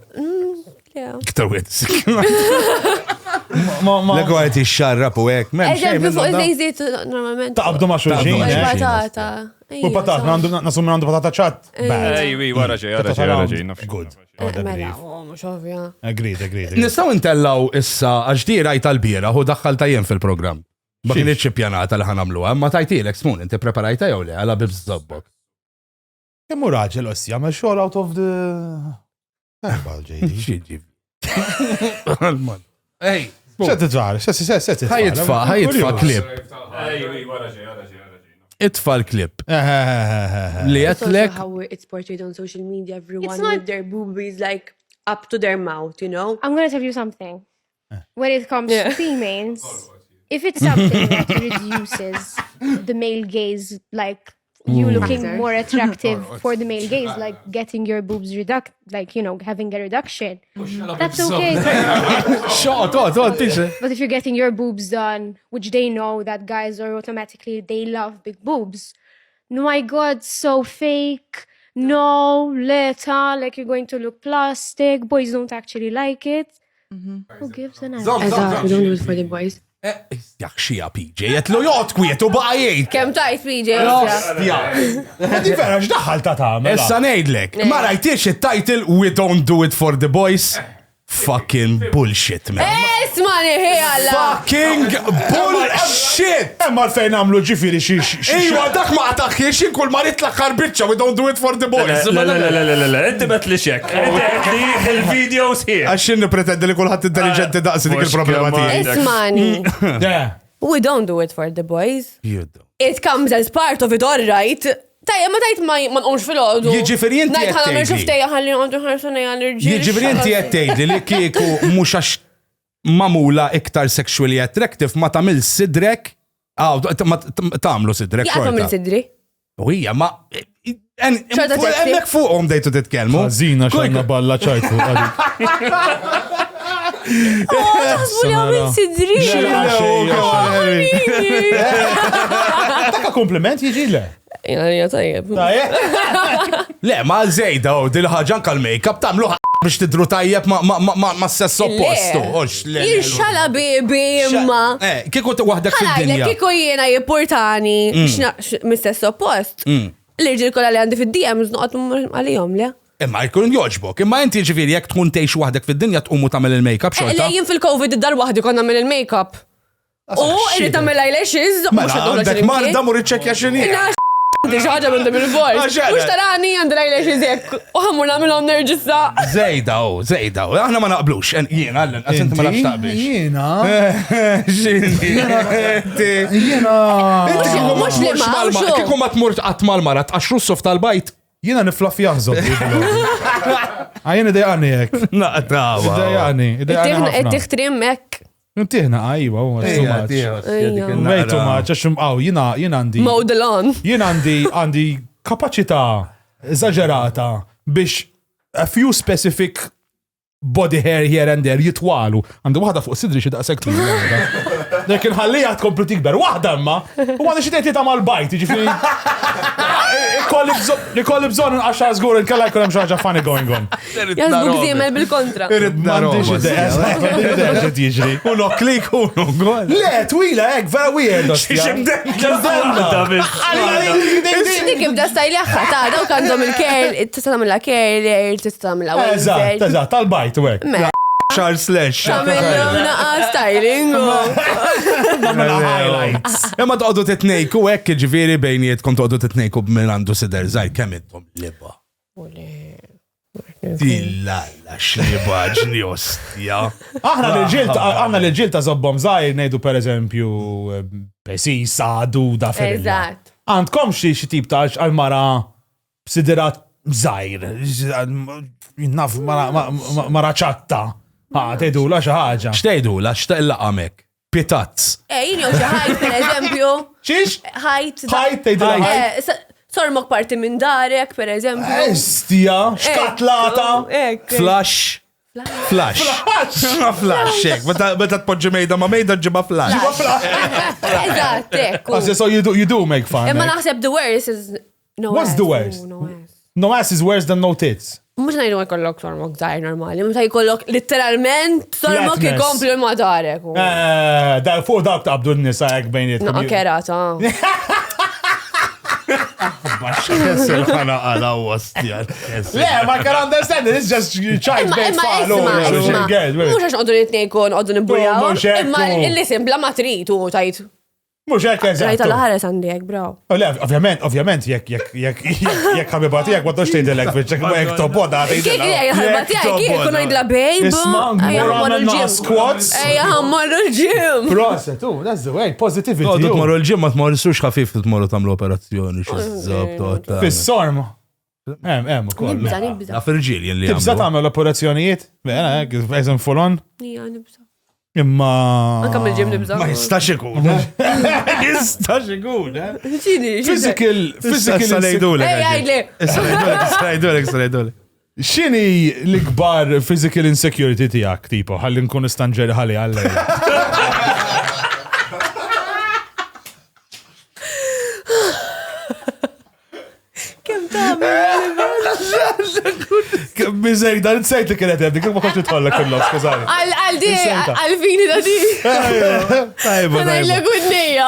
Iktar għet s-sikkati. L-għu għet il-xarrap u għek. Eżempju fuq il-zejzit normalment. Ta' għabdu ma xuxin. Patata. U patata, nasum minn għandu patata ċat. Ejwi, wara ġej. Good. Mela, mux ovvja. Agreed. Nistaw intellaw issa għaxdi rajt għal-bira u daħħal tajjen fil-program. Ma kienieċ ċipjanata li ħanamlu, ma tajtilek smun, inti preparajta jew le, għala bibs zobbok. Kemmu raġel ossi, għamil xogħol out of the... Ġiġi. Ej, ħajitfa klip. Itfa l-klip. Li għetlek. How it's portrayed on social media, everyone with their boobies like up to their mouth, you know? I'm going to tell you something. When it comes to females, if it's something that reduces the male gaze, like you looking more attractive for the male gaze, like getting your boobs having a reduction, that's okay. But if you're getting your boobs done, which they know that guys are automatically, they love big boobs. No, my God, so fake. No, later, like you're going to look plastic. Boys don't actually like it. Who gives an answer? We don't do it for the boys. Jak xija PJ, jetlu jot kwietu baqajt. Kem tajt PJ? Di vera, ġdaħal ta' ta' mela. Issa nejdlek, ma rajtiex il-title We Don't Do It For The Boys? Fucking bullshit, man. Esmani, hej alla. Fucking bullshit! Emma fejn għamlu ġifiri xiex. Ejwa, dak ma għataħiex inkul marit l-axar bitċa, We Don't Do It For The Boys. Inti bet li xek. Il-videos here. Għaxin nipretendi li kullħat intelligenti daqsi dik il-problema tiegħi. Esmani. We don't do it for the boys. It comes as part of it, all right. Tajja, ma tajt ma nqomx fil-ħodu. Jiġifieri inti Najt ħana mir xuftejja ħalli nqomdu ħarsuna għal-irġil. Jiġifieri inti għettejdi li kieku mux għax mamula iktar sexually attractive ma tamil sidrek, ma tamlu sidrek. Jgħat tamil sidri. Uija, ma... Emmek fuqom dejtu titkelmu. Għazina xanna balla ċajtu. Taħsbu li għamil sidri. Taka kompliment jiġi le. Jgħalija tajjeb. Le, ma zejda, dil-ħagġan kal-make-up tamluħa biex tidru tajjeb ma s-sess oppostu. Jirxala bibi ma. Kieku wahdek fil-dinja. Kieku jena jippurtani mis-sess oppost. L-irġil kolla li għandi fil-DMs nuqat għalijom le. Imma jkun joġbok, imma inti ġifiri jek tkun teħx wahdek fil-dinja tqumu tamil il-make-up xorta. Lejjien fil-Covid id-dar wahdi konna tamil il-make-up. U irri tamil eyelashes. Għandek marda mur iċċekja xini. Diġħaġa minn dim il-voice. Mux tarani għandi eyelashes jek. U għamur namilom nerġissa. Zejda, aħna ma naqblux. Jiena, għallin, għasinti ma nafx taqblix. Jiena. Mux li ma' Kiku ma tmur għatmal marat, għaxru s-sof tal-bajt. Jiena niflaf jaħzob. Għajjena dejani jek. Naqtawa. Dejani. Tiħtrim mek. Ntiħna, ajwa, Wejtu maċ, għaxum, jina għandi. Modelon. Jina għandi kapacita eżagġerata biex a few specific body hair here and there jitwalu. Għandu wahda fuq sidri xie daqsek tu. Lekin ħallija tkomplu tikber, wahda imma. U għanda xie tajti ta' mal-bajt, ġifiri. Nikolli bżon għaxa zgur il-kalla jkun hemm xaġa funny going on. Jazbuk zimel bil-kontra. Jiġri. Uno klik, uno gol. Le, twila, vera weird. Dik ibda stajli axħata, daw kandom il-kerl, tistamilla kerl, tistamilla Eżatt, tal-bajt u għek. Charles Slash. Tamillom naqa styling. Imma toqdu titnejku hekk ġifieri bejnietkom toqdu titnejku b'Mirandu Sider żgħir kemm intom liba. Dilla xliba ġni ostja. Aħna l-ġil ta' zobbom żgħir ngħidu pereżempju pesisa, duda ferilla. Għandkom xi tip ta' għal-mara b'siderat żgħir. Naf mara ċatta. Tejdu la xaħġa. Xtejdu la xtaqla għamek. Pietazz. Jien jow xi ħajt, per eżempju. Xiex? Ħajt. Ħajt tejdu la ħajt. Sormok parti minn darek, per eżempju. Estija, xkatlata. Ek. Flash. Flash. Flash, ek. Meta tpoġġi mejda ma mejda ġiba flash. Eżatt, ekku. So you do make fun. Imma eh? naħseb the worst is no What's ass. the worst? No ass. No ass is worse than no tits. Mux najdu ma jkollok sormok zaħir normali, mux jkollok literalment sormok Flatness. ikomplu ma darek. Fuq dak taqbdu n-nisa għek bejniet. No, kerata. Ħana għala għastja. Le, ma can understand it, it's just child-based Mux għax għoddu nitnejkun, għoddu nibburjaw. Mux hekk, Imma u. il-lisim bla ma tritu tajt. Mux hekk Rajt eżattu. għal-ħares għandijek, braw. Le, ovvjament, jek ħabibati jek għaddu xtejdilek biex jek toboda. Kik ħalbatijak, kik kun għidla bejb. Isma, għamur għamil squats. Ejja, għamur l-ġim. Proset, that's the way, positivity. No, tmorru l-ġim ma tmorrisux ħafif tmorru tamlu operazzjoni. Xizzab, Fis-sorm. Ukoll. Nibza, nibza. Għaf irġiel jen li Tibza tagħmel operazzjonijiet? Bena, eżem full-on. Nija, nibza. Imma. Għakam il-ġim nibza. Ma jistax ikun. Jistax ikun, ċini, Physical Sanajdulek. Ej, għajdli. Sanajdulek. X'inhi l-ikbar physical insecurity tiegħek tipo, ħalli nkun istanġeri ħalli għallej. Kem ta' Biżej, dan insejt li kienet hebdi, kif ma konċi tħollek kullok, skużani. Għal-di, Insejta. għal-fini da di. Tajba, Għana l-gudnija.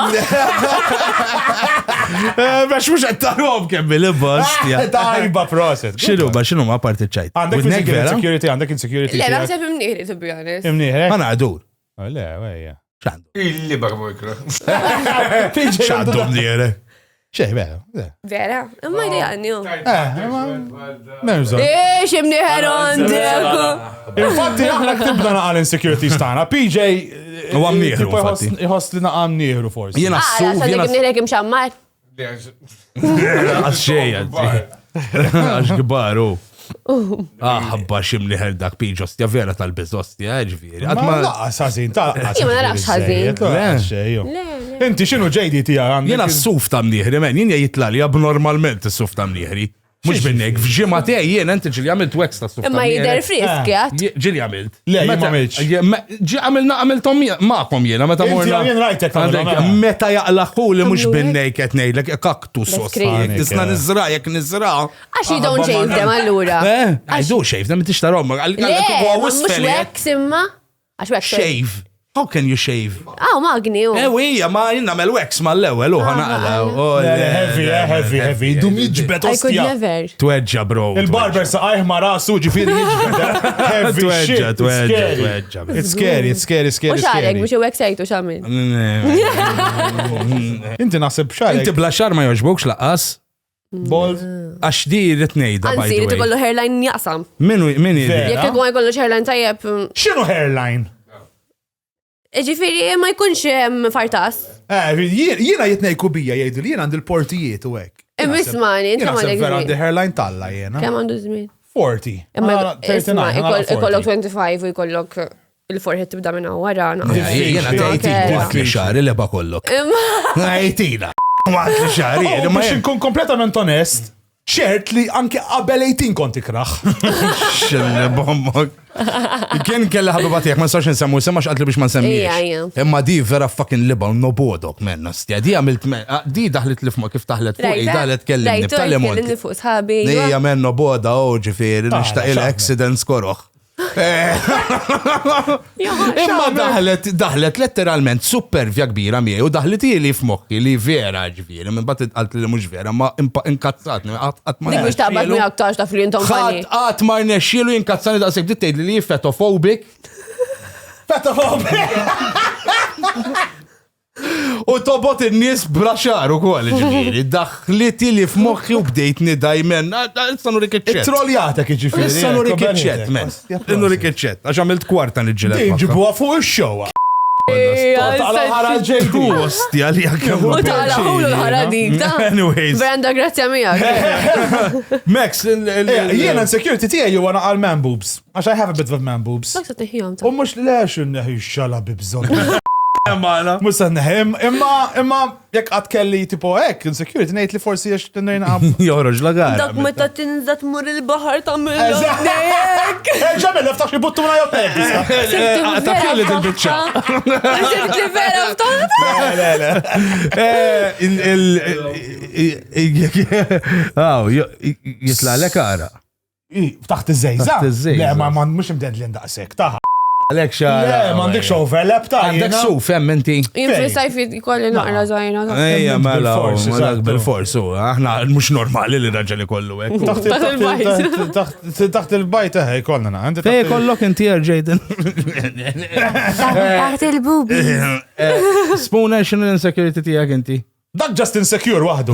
Bax mux għattarom kemmil il-bostja. Tajba proset. Xinu ma parti ċajt. Għandek physical insecurity, għandek insecurity. Le, naħseb imniħri, to be honest. Imnieħ, Għana għadur. Le, wejja. ċandu. Illi barbu ikra. ċandu mniere. ċej, beh. Vera? Imma jdi għanni. Mewżon. Eex imniħer għandek. Infatti, aħna ktibna naqal insecurities tagħna. PJ. U għam nieħru, infatti. Iħoss li naqam nieħru forsi. Jena Għala, s-suf, sa' jena dik imniħrek imxammar. s-xej għax gbaru. Ħabba ximli dak piġostja vera tal-bizostja, ġviri. Ma laqas ħażin, ta' Jien ma narax ħażin. Le. Inti x'inhu ġejdi tiegħek għandek? Jena s-suf ta' mniħri, men, jena jitlali abnormalment s-suf ta' mniħri. Mux binnek, fġimma tiegħi jien enti ġili għamilt wax ta' s-suf ta' Imma jider frisk, jgħat. Ġili għamilt. Le, jien ma għamiltx. Ġi għamiltom maqom jena, meta Inti morna. għamil rajtek ta' Meta jaqlaħu li mux Għamlu binnek etnejlek, kaktus Beskriv. Tisna nizra, jek nizra. Għax you don't shave them allura. Għajdu xejf, da mitix tarom. Le, mux wax imma. Għax wax. Shave. How can you shave? Magni u. Wija, ma jinnamel wax ma l-ewel, Heavy. Dum jiġbet I could ostja. never. Tweġġa, bro. Il-barber saqajh ma rasu ġifiri jiġbet. Heavy shit. Tweġġa. It's scary. U xarek, biex u wax sajtu xamil. Inti naħseb xarek. Inti bla xar ma joġbokx laqas? Bold. Għax di ritnejda, by Anzi, the li way. tikollu hairline jaqsam. Min idi? Vera? Jekk għu jkollu hairline tajjeb. X'inhu hairline? Ġifiri, ma jkunx fartas. Jiena jitnej kubija jgħidu li jiena għand il-portijiet u hekk. Immismani, inti ma Jiena vera l għandi hairline talla jiena. Kem għandu zmin? 40. Imma Ah, 39, isma, ħana ikollok 40. 25 u ikollok il-forħet tibda minna wara. Jena tajti xar, li ba kollok. Għajtina. Għatli xar, Oh, biex nkun kompletament onest, ċert li anke qabel 18 konti kraħ. Xille bombok. Kien kella ħabibati ma nistax nsemmu, semmax għatli biex ma Ija. nsemmiex. Imma di vera fucking liba, no bodok, menna stja. Di għamilt, di daħlet li fma kif taħlet fuq, daħlet kellimni, b'tal-lemont. Kellimni fuq sħabi. Nija menno boda, ġifiri, nishtaq il-accidents koroħ. Imma daħlet letteralment supervja kbira miegħi u daħlet li f'moħħi li vera ġifieri, minn bat qalt li mhux vera, ma inkazzatni qatt ma. Dik biex taqbad mi aktarx ta' flinton fani. Qatt ma rnexxielu jinkazzani daqshekk dit tgħidli li fetophobic. U tobot in-nies braxar ukoll ġifieri, daħliti li f'moħħi u bdejtni dajmen, sanu rikiċċett. Troljatek ġifiri. Sanu rikiċċett, men. Sanu rikiċċett, għax għamilt kwarta nġilet. Ġibuha fuq ix-xewwa. Għala ġejtu. Ostja li għakam. U taħla ħulu l-ħaradik ta' Anyways. Brenda, grazzja mijak. Max, Jiena insecurity tiegħi huwa naqal man boobs. Għax I have a bit of man boobs. Dak sa' tiħjom ta' U mhux lex inneħi xala bibżon. Musa neħem, imma jekk għad kelli tipo hekk, insecurity ngħid li forsi għax t-nejna Joħroġ la gara. Dak meta tinżat mur il-baħar tagħmel. ġamel ftax jibuttuna jew Ta' kelli dil-bicċa. Sibt li vera Jitla l ara. Taħt iż-żejza. Taħt iż-żejza. Le, ma mhux imded li ndaqsek, taħ. Għalek xara. Le, m'għandekx overlap ta' Għandek xuf, hemm inti. Jien fil-sajf ikolli naqra żgħira. Ejja, mela, bil-forsi, malak esatto. bil-forsu. Aħna mhux normali li raġel ikollu hekk. Taħt il-bajt eħe, jkollna na. Ej, kollok inti Jaden. Taħt il-bubi. Spuna xinu l-insecurity tijak inti? Dak just insecure waħdu.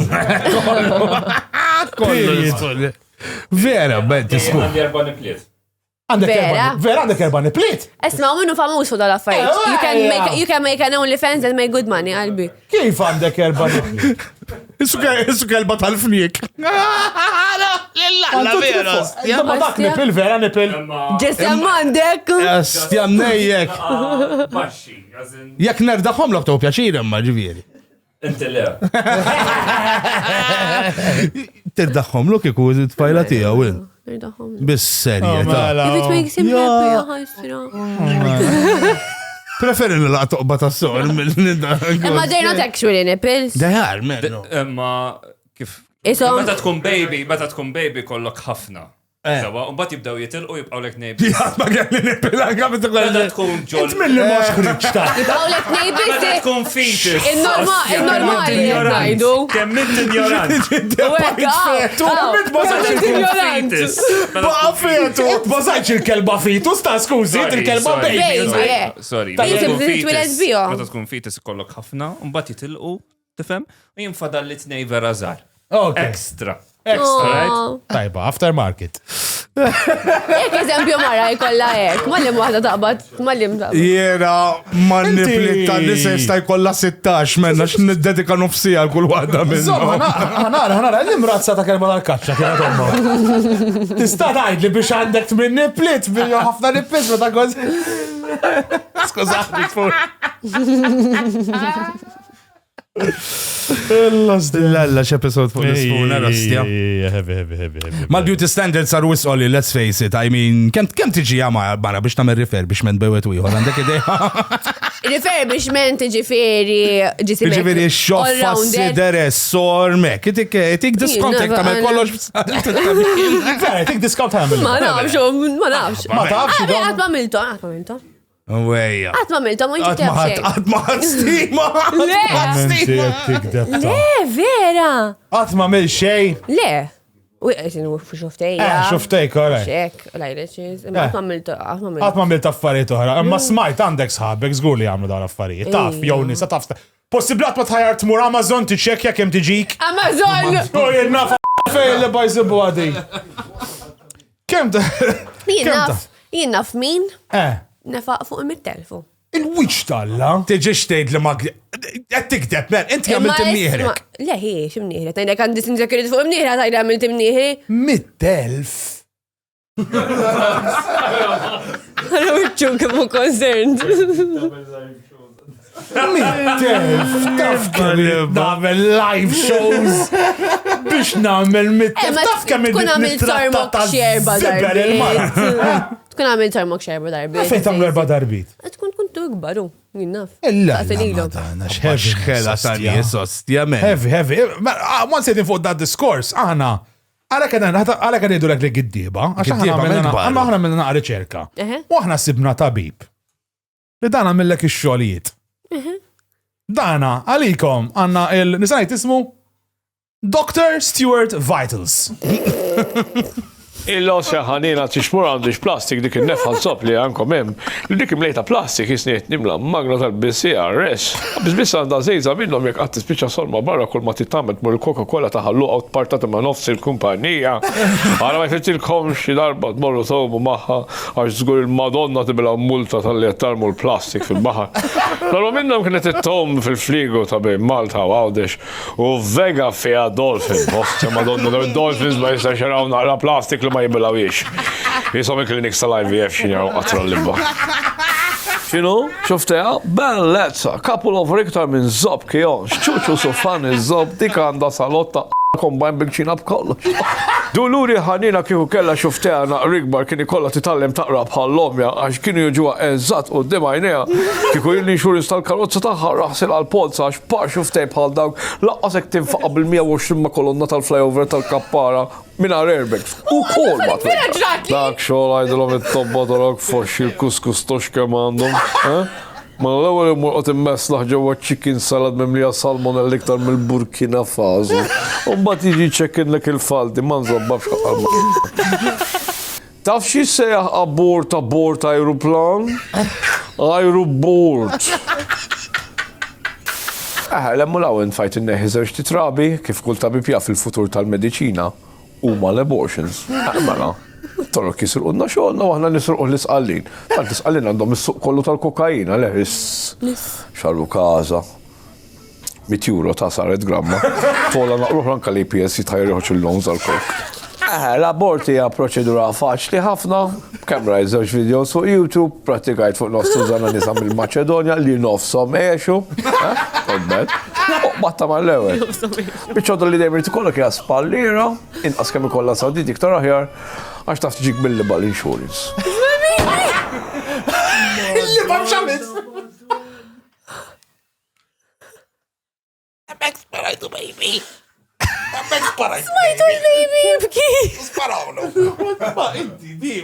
Vera, benti spuna. Għandi 4 nipliet. Vera għandek erba niplit. Esma, minnu famus fuq dal-affarijiet. You can make an OnlyFans and make good money, qalbi. Kif għandek erba niplit? Issu kelba tal-fnik. La vera. Ma dak nipil vera nipil. Ġesem għandek. Stjam nejjek. Baxxi, għazin. Jek nerdaħom l-ok pjaċir imma ġiviri. Inti le. Tirdaħom l-ok kiku t-fajla tijaw. Bis-serjeta. If it makes him happy, ħajsra. Preferi l-laqtoqba tas-sor mill-nida. Imma they're not actually nipples. Dajar, menno. Imma kif. Isom. Meta tkun baby kollok ħafna. Sewa, un bat jibdaw jitilqu jibqaw lek nejbi. Jgħat ma għalli nippila għabit Meta tkun ġol. Mill-li mux ħriċta. Bawlek Meta nejbis. tkun fetus. Il-normali jgħajdu. Kemm int ignorant. Baqa fetu. Bażajċ il-kelba fitus ta' skużi, il-kelba baby. Sorry. Meta tkun fetus kollok ħafna, un bat jitilqu, tifhem? U jinfadal li tnej vera żgħar. Extra. Tajba, aftermarket. Ek eżempju mara jkolla ek. Mallim waħda taqbad. Mallim taqbad. Jera, man niplit ta' nisens ta' jkolla 16, menna x-niddedika nufsija kull wahda minnu. ħanara, l-imrazza ta' kelma tal-kaċċa kienet omma. Tista' tgħidli biex għandek minn niplit, ħafna niplit ma ta' koz. Skużaħni tfur. Lalla, x-episod fuq l-sfuna, rastja. Mal-beauty standards are wisqoli, let's face it. I mean, kem tiġi għama barra biex tamer refer biex men bewet u jħor, għandek ideja? Refurbishment ġifiri Ġifiri xoffa, sidere, sorme, tik diskontek tamer kollox. Tik diskont għamil. Ma nafx. Ma tafx, Għatma milto. Weja. Għatma milto, ma ġitebxek. Għatma stima. Le, vera. Għatma mil xej. Le. U għetin u xuftej. Xuftej, korrekt. Xek, lajreċiz. Għatma milto. Għatma mil taffariet uħra. Imma smajt għandek sħabek zgur li għamlu dar affarijiet. Taf, jow nisa, taf. Possiblat ma tħajar tmur Amazon tiċċekja kem tiġik. Amazon! U jenna fej li bajzibu għadi. Kem ta' Jien naf min? Nefaq fuq il-telfu. Il-wiċ talla. Tiġi xtejt li ma... Tikdeb, men, inti għamilt imnieħrek. Le, hiex imnieħrek. Tajna kan disinsekret fuq imnieħrek, tajna għamilt imnieħrek. 100,000. Għana uċċu kemmu concerned. 100,000. Taf kemm namel live shows biex namel 100,000. Taf kemm tkun għamilt sarmok xerba darbit. Tkun għamilt sarmok xerba darbit. Fejn tamlu erba darbit? Tkun tukbaru, jinnaf. Illa. Xħela ta' nies, ostja, men. Heavy. Għan sejtin fuq da' diskors, aħna. Għala kan jidu l-għek li giddiba. Għanna ħana minna naqra riċerka. U aħna sibna tabib. Li dana millek ix-xogħlijiet. Dana, għalikom, għanna nisanajt ismu Dr. Stuart Vitals. Il-losja ħanina t-xmur għandix plastik dik il-nefħal sop li għankom hemm. Li dik imlejta plastik jisniet nimla magna tal-BCRS. Bizbissa għanda zejza minnom jek għatti spiċa solma barra kull ma titamet mur il-Coca-Cola taħallu għaw t-partata ma nofs il-kumpanija. Għara ma jfettilkom xi darba t-morru sobu maħħa għax zgur il-Madonna tibila multa tal-li jattarmu l-plastik fil-bahar. Darba minnom kienet it-tom fil-frigo ta' bej Malta u għawdex u vega fija dolfin. Ostja Madonna, dolfins ma jistax jaraw naqra plastik ma jibilawiex. Jisom il-klinik tal-IVF xinjaw għatra l-libba. X'inhu? Xufteha? Bellezza, couple of iktar minn zob kijon. Xċuċu sofan iż-zob dik għandha salotta kombajn bil-ċina b'kollox. Duluri ħanina kieku kella xufteha naqra ikbar kien ikollha titgħallem taqra bħall-omja għax kienu jiġuha eżatt quddiem għajnejha. Kieku l-insurance tal-karozza tagħha raħsil għall-polza għax par xuftej bħal dawk laqqas hekk tinfaqa bil-120 ma' kolonna tal-flyover tal-kappara mingħajr airbags. U kol ma dak xogħol għajdilhom it-tobba torok foxxi l-kuskus tox kemm għandhom. Ma l-ewwel imur qed immessaħ ġewwa chicken salad mimlija salmonella iktar mill-Burkina Faso. U mbagħad jiġi check-inlek il-faldi ma nżobbabx ħaqqa. Taf xi sejjaħ abort ajruplan? Ajrubort. Lemmu l-għawen fajt inneħi żewġ titrabi kif kull tabib jaf il-futur tal-mediċina huma l-abortions. Mela. Torok jisruqna xogħolna u aħna nisruqu l-isqallin. Tal-isqallin għandhom is-suq kollu tal-kokaina, xarru kaza. €100 ta' saret gramma. Fola naqruħ anka l-APS jitħajriħoċ il-lons għal-kok. L-abort hija proċedura faċli ħafna, kemm rajt żewġ videos fuq YouTube, prattikajt fuq nostru żana nisa mill-Maċedonja li nofshom għexu. Kodbet. Batta mal-ewwel. Biċċodu li dejjem irid ikollok hija spallira, inqas kemm ikollha sawdit iktar aħjar, għax taf tiġik bil-liba l-insurance. Il-liba mxamis! Sparajtu baby! Smajtu l-baby jibki! Sparawlu! Inti, di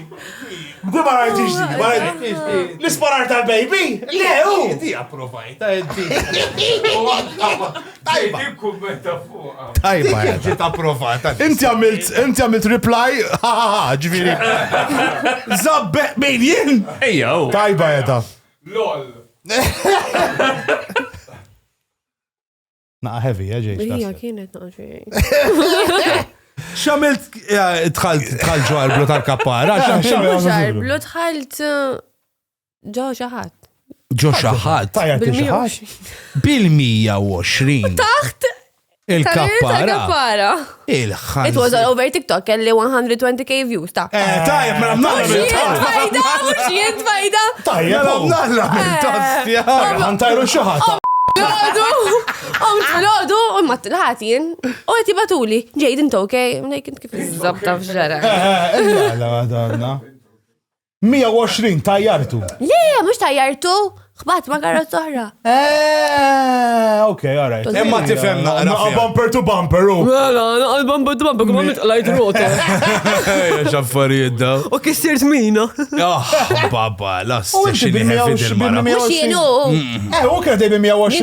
ma rajtix di, ma rajtix di. L-isparar tal-baby? Le, u! Di approvajta, inti. Tajba. Tajba, ġiet approvata. Inti għamilt reply, ġviri. Zabbe, bejn Ejjaw. Tajba, jeta. LOL. Naqa heavy, ġeġ. Hija kienet naqxej. Xamilt, tħalt ġarblu tal-kappara, Ġarblu tħalt ġo xaħat. ġo xaħat. Tajjar xaħat. Bil-120. Taħt il-kappara. Il-ħan. It was all over TikTok, kelli 120k views, ta' Tajjeb, ma namnalla. Mux jient fajda. Tajjeb, namnalla. Għantajru xaħat. Lodu, mat l-ħatin, u għati batuli, ġejdin tokej, kif zabta fġara. La, madonna. 120 tajjartu. Le, mux tajjartu, xbat ma karot soħra. Ok, alright. Imma tifemna. Bumper to bumper, u. Mela, bumper to bumper, kumma mitlajt rota. Xaffarijiet da. U kissirt mina. Baba, la U inti s-sexini ħefid il-mara. Mux jenu. U kien dej b-120.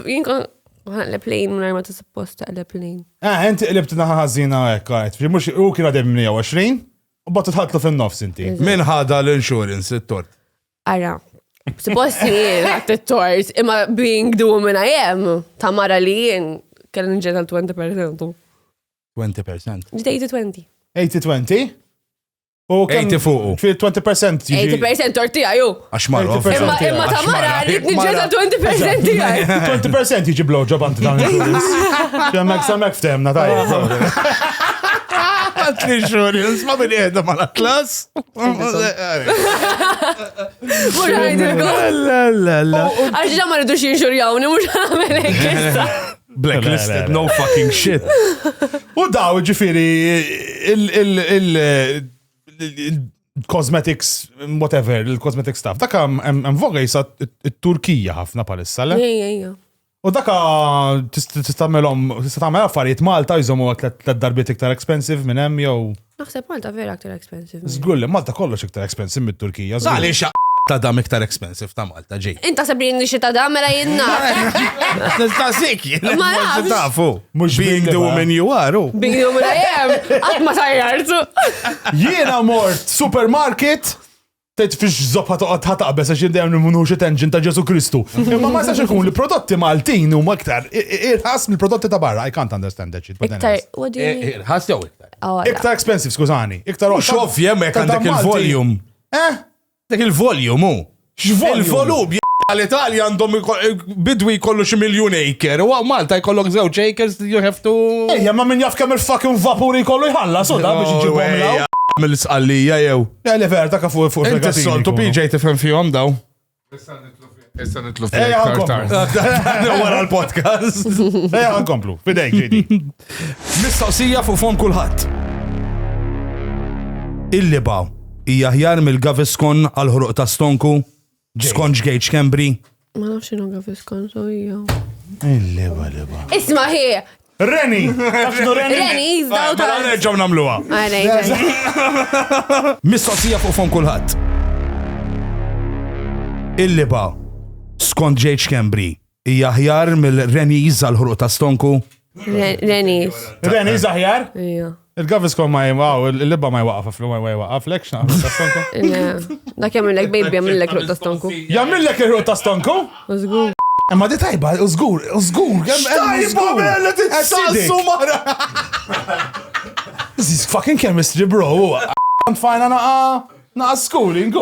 Jinkan ħanqleb lejn, ma ta' supposta qleb lejn. Inti qlibt naħa ħażina hekk, għajt. Mux u kien dej b-120, u bat tħatlu fin-nofs inti. Min ħada l-insurance, it-tort? Ara. Supposti għat it-tort, imma being the woman I am, ta' mara li jien, kellin nġed għal 20%. 20%. Ġdejt 20. 80-20? U 80 fuqu. Fil-20% jiġi. 80% torti għaju. Għax marru. Imma ta' mara li nġed għal 20% għaj. 20% jiġi blowjob għanti dan il-insurance. Ġemmek samek ftemna, tajja. L-insurance, ma bin jħedda ma la klas. Għaxġa ma rridux jinxurjawni, mux għamelek issa. Blacklisted, no fucking shit. U daw ġifiri il-cosmetics, whatever, il-cosmetic stuff. Daka voga jisa il-Turkija ħafna palissa, le? Ejja. U daka tistamel affarijiet Malta jżomu tlet darbiet iktar expensive minn hemm jew. Naħseb Malta vera aktar expensive. Żgull, Malta kollox iktar expensive mit-Turkija. Għali ta' dam iktar expensive ta' Malta, ġej. Inta sabrin li xita dam mela jenna. Ta' sikki, Ma nafx. tafu. Mux Being the woman you are, oh. Big you mela jem, għat ma tajjartu. Jiena mort supermarket, tejt fiex zobħa toqgħod ħataqbes għax jindem l-munuxet engine ta' Ġesu Kristu. Imma ma jistax ikun li prodotti Maltin huma iktar irħas mill-prodotti ta' barra. I can't understand that shit. Iktar, what do you mean? Ħas jew iktar. Iktar expensive, skużani. Iktar Xof jem jek għandek il-volume. Dak il-volume, u. Il-volume, għal-Italja għandhom bidwi kollu xi miljun acre, u Malta jkollok żewġ acres, you have to. Ejja, ma min jaf kemm il-fucking vapuri kollu jħalla, soda biex iġibhom law. Mill-sqallija jew. Li ver ta' fuq Inti s-soltu PJ tifhem fihom daw. Issa nitlu Ejja, fil-kartar. Wara l-podcast. Ejja, għankomplu. Fidejk, ġidi. Mistoqsija fuq fon kulħadd. Il-liba hija ħjar mill-Gaviscon għal-ħruq ta' stonku, Sconge Gauge Cambry. Ma nafx xinu Gaviscon, so hija. Il-liba. Isma' hi! Reni! Reni, jizdaw ta' Reġaw namluwa. Mistoqsija fuq fon kulħadd. Il-liba Sconge Gauge Cambry hija ħjar mill-Renis għal-ħruq ta' stonku. Renis. Reni, zaħjar? Ija. Il-Gaviscon ma jwaw, il-liba ma jwaqaf, flu ma jwaqaf, lek xna, Dak jagħmellek baby jagħmellek ruq ta' stonku. Jammillek il-ħruq ta' stonku? Użgur. Ma di tajba, użgur. Xtajba, bella, t-sassu mara. This is fucking chemistry, bro. Fajna naqa schooling, go.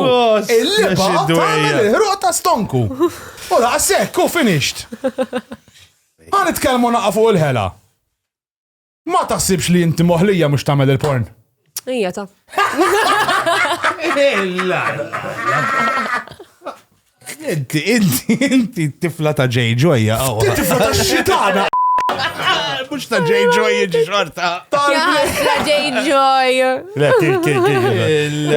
Il-liba, tamel il-ħruq ta' stonku. Ola, sekku, finished. Għan itkelmu naqa fuq il-ħela. Ma taħsibx li inti moħlija mux tamel il-porn? Ija ta'. Inti tifla ta' J. Joy, Tifla ta' xitana. Mux ta' J. Joy ġorta. Jasra J-Joy.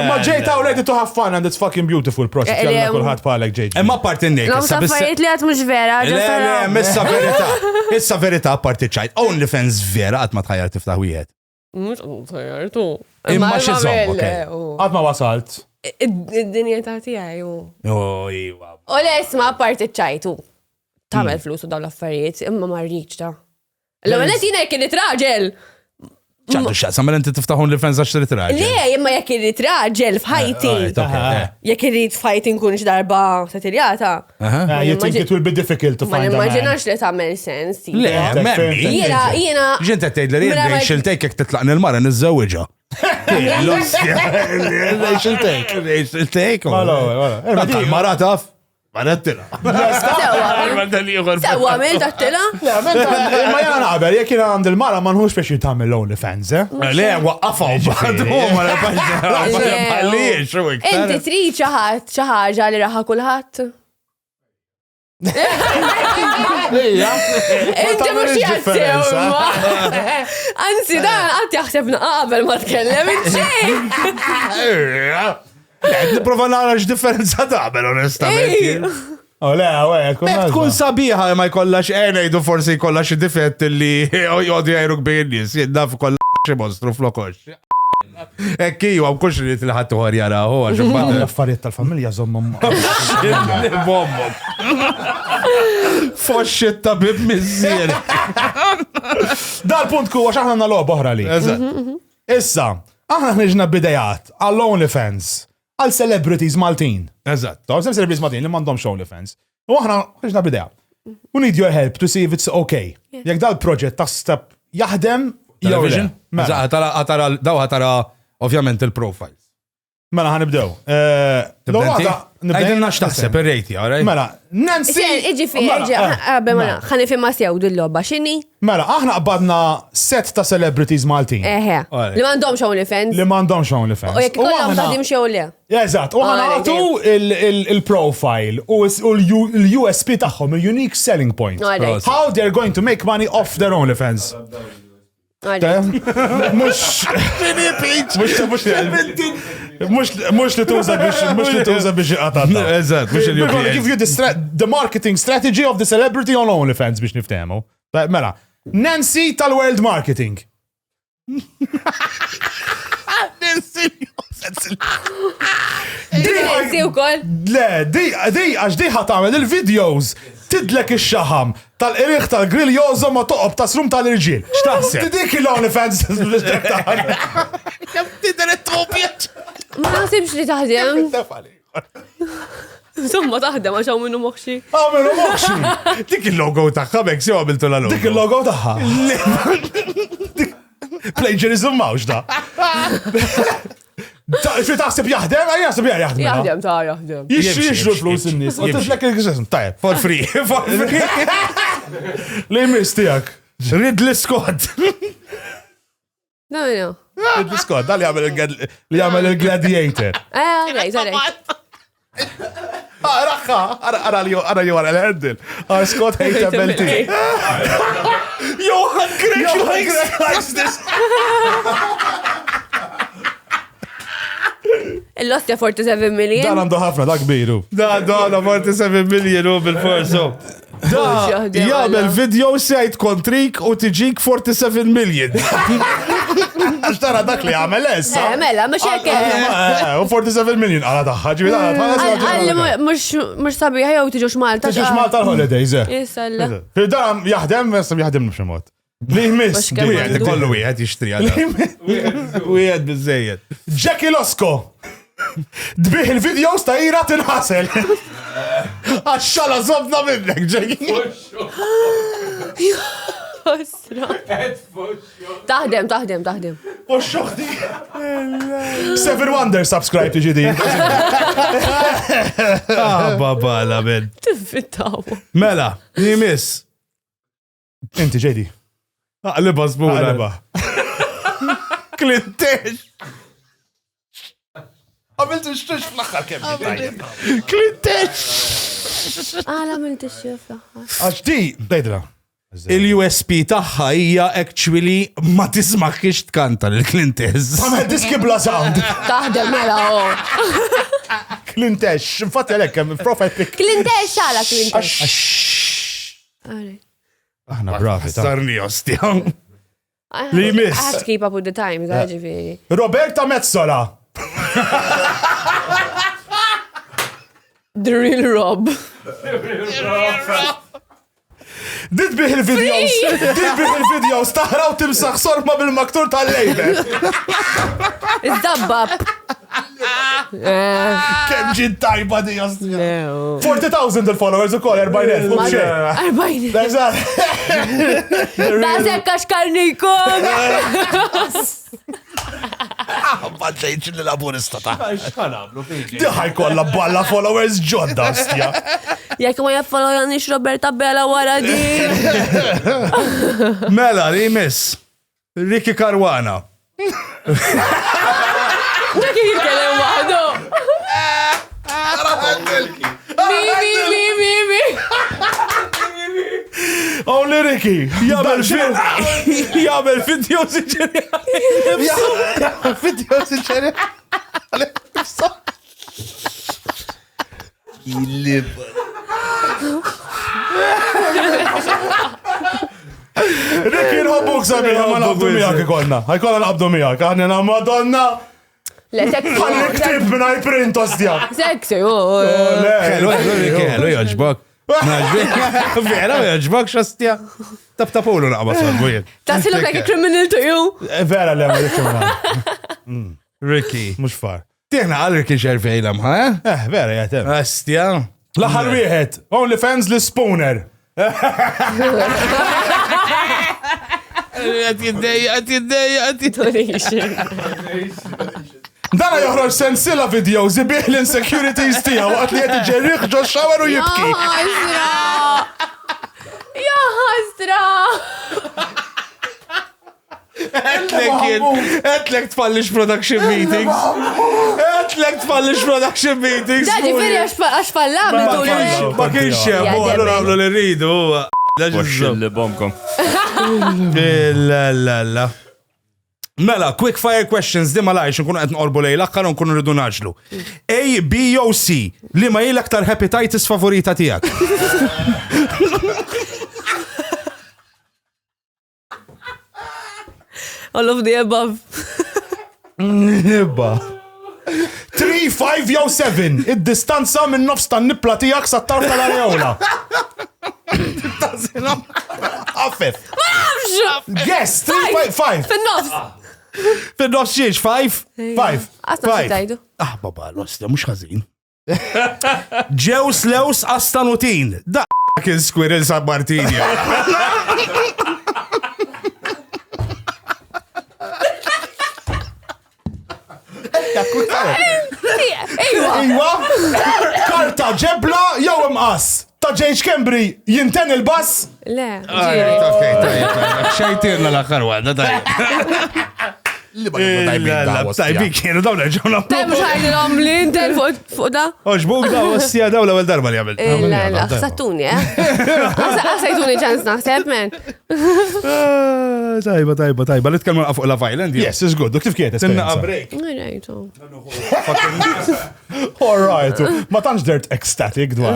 Ma J ta' already to have fun and it's fucking beautiful project. Jalla kulħadd palek J. Emma parti nek. Law saffariet li għat mux vera. Issa verita. Issa verita parti ċajt. OnlyFans vera għat ma tħajjar tiftaħ wieħed. Mux tħajjartu. Imma xizom, Għad ma wasalt. Id-dinja ta' tijaj. Iwa. U l-esma parti ċajtu. Tamel flus u daw l-affarijiet, imma marriċ ta' l-għanet jina jek irritraġel. ċaħdu xaqsa, ma l-inti tiftaħ OnlyFans għax irritraġel. Le, imma jek irritraġel f'ħajti. Jek irrit f'ħajti nkunx darba satirijata. You think it will be difficult to Ma find a man. nimmaġinax li tamel sens. Le, memmi. Jena. Ġinta tgħidli li Rachel Take jek titlaqni l-mara niżżewġa. Rachel Take. Mara taf. Marattila. Sewa mil dattila? Ma jena naqbel, jek jena għand il-mara ma nħux biex jitamil OnlyFans, Le, waqqafaw bħadu, ma nafalliex. Inti trid ċaħġa li raħa kulħadd? Inti mux jassew. Anzi, dan għat jaħsebna qabel ma tkellem inċej. Għed niprofa nara x-differenza taqbel, onestament. Oh, le, tkun sabiħa ma jkollax jdu forsi jkollax difett li jgħodi jgħajruk bejnis, jiddaf kollax monstru flokox. Ekki, għam kux li t-lħattu għar jaraħu, għaxum l-affarijiet tal-familja zommum. Bommom. Foxxet ta' bib mizzir. Dal-punt ku, għax aħna nalob oħra li. Issa, aħna ħniġna bidejat għall-OnlyFans, għal-celebrities Maltin. Eżatt. Taw, sem celebrities Maltin li mandom OnlyFans. U aħna ħniġna bidejat. We need your help to see if it's okay. Jek dal-proġett tastab jaħdem, Television? Daw ħatara ovvjament il-profiles. Mela ħanibdew. Għajdilna xtaħseb il-rejti, għaraj? Mela, Nancy. ħani fimma sew dil-lobba, xini? Mela, aħna qabadna set ta' celebrities Maltin. Eħe. Li mandom OnlyFans. Li mandom OnlyFans. U jek kollom taħdim xew le. Eżatt, u ħanatu il-profile u l-USP tagħhom, il-unique selling point. How they're going to make money off their OnlyFans. Mux li tuża biex jqatata. Eżatt, mux We're going to give you the marketing strategy of the celebrity on OnlyFans biex niftehmu. Mela, Nancy tal-World Marketing. Nancy u koll. Le, di għax di ħatamel il-videos tidlek ix-xaħam tal-iriħ tal-grill jozom ma toqob ta' srum tal-irġiel. X'taħseb? Dik il-OnlyFans Ma nasibx li taħdem. Insomma taħdem għax hawn minnu moħxi. Għamilu moħxi. Dik il-logo taħħa mek sew għabiltu la logo. Dik il-logo taħħa. Plagiarism mawx da. Fi taħseb jaħdem? Għaj jaħseb jaħdem. Jaħdem ta' jaħdem. Jixxu l-flus in-nis. Għatlek il-għisem. Tajab. For free. Li jmiss tijak. Ridley Scott. No. Ridley Scott, da li jgħamil il-Gladiator. Għalaj. Raħħa, ara li għara l-handle. Scott hate MLT. Johan Greg likes this. Il-lost 47 million. Dan għandu ħafna, da kbiru. Da 47 million bil-forso. Da jgħamil video sajt kontrik u tiġik 47 million. Għax tara dak li għamel essa. Mela, mux jek. U 47 million għala daħħa ġivi Għalli mux sabi ħajaw tiġux Malta. Tiġux Malta l-holidays, Jissalla. Dan jahdem, jahdem nufxemot. Li jmiss. Kollu wieħed jixtri għal. Wieħed bizzejed. Jackie Losco. Dbiħ il-videos ta' ira tinħasel. Għaxxala zobna minnek, Jackie. Taħdem. Uxxoħdi. Seven Wonder subscribe to GD. Baba la ben. Tiffittaw. Mela, nimis. Inti ġedi. Għalliba zbura. Klintex. Għamiltu xtux fl-axħar kemm. Klintex. Għamiltu xtux fl-axħar. Għaxdi, dejdra. Il-USP taħħa hija actually ma tismaħx tkanta l-Klintex. Għamil diski bla sound. Taħdem mela Klintex, infatti għalek, profile pic. Klintex għala Klintex. Aħna bravi. Sarni ostja. Li miss. I have to keep up with the times, ġifiri. Roberta Mezzola. The real Rob. Didbiħ il-videos taħraw timsaħ sorma bil-maktur tal-lejber. Izdabbab. Kem ġid tajba di jasni. 40,000 il-followers u kol, 40,000. 40,000. Da sekka xkarnikom. Bħadġejċ l-laburista ta' diħaj kolla balla followers ġodda stja. Jek ma jaffollow janix Roberta Bella wara di. Mela, li miss. Ricky Caruana. Dak jitkellem waħdu. Mi. Only Ricky. Jabel video siġeri. Video siġeri. Ricky nħobbuk sabi, ma naqbdu miegħek ikollna. Ħajkollna naqbdu miegħek, aħna Madonna. Le, Ħalli ktib minn print ostja. Seksi, Kellu joġbok. Vera joġbok xostja. Tapulu naqba salbu jien. Does he look like a criminal to you? Vera li għamil kriminal. Ricky. Mux far. Tiħna għal Ricky xerfejlam, ha? Vera jgħatem. Astja. Laħar wieħed, only fans li spooner. Għat jiddeja. Dana joħroġ sensila videos ibieħ l-insecurities tijaw għat li jgħati ġerriħ ġo xawar u jibki. Ja, ħasra! Għetlek tfallix production meetings. Daġi firri għax fallam. Ma kienx jemmu għallu għamlu li rridu. Li bomkom. La. Mela, quick fire questions di ma lajx nkunu qed nqorbu lej l-aħħar u nkunu rridu naġlu. A, B, o C. Li ma jil aktar hepatitis favorita tiegħek? All of the above. Nibba. 3, 5 jew 7. Id-distanza minn nofs tan-nipla tiegħek sat-tarf tal-areola. Affef. Guess, 3, 5. Fin-nofs. Fin-nofs xiex, 5? 5. Asna tajdu. Baba, l-ostja, mux ħazin. Ġews lews astanutin. Da kien squirrel sa' Martinja. Ejwa, karta ġebla jew imqas. Ta' ġejġ Kembri jinten il-bass? Le. Xajtirna l-axar għadda, Li ba tajbin kienu dawna ġewna. Mux ħajdilhom li intel fuq da? Oġbuk da ossija dawla għal darba li għamil. La, sattuni, Għasajtuni ċans naħseb, men. Tajba, li tkellmu fuq Love Island. Yes, it's good. Kif kienet Tinna break. All right. Ma tantx dirt ecstatic dwar.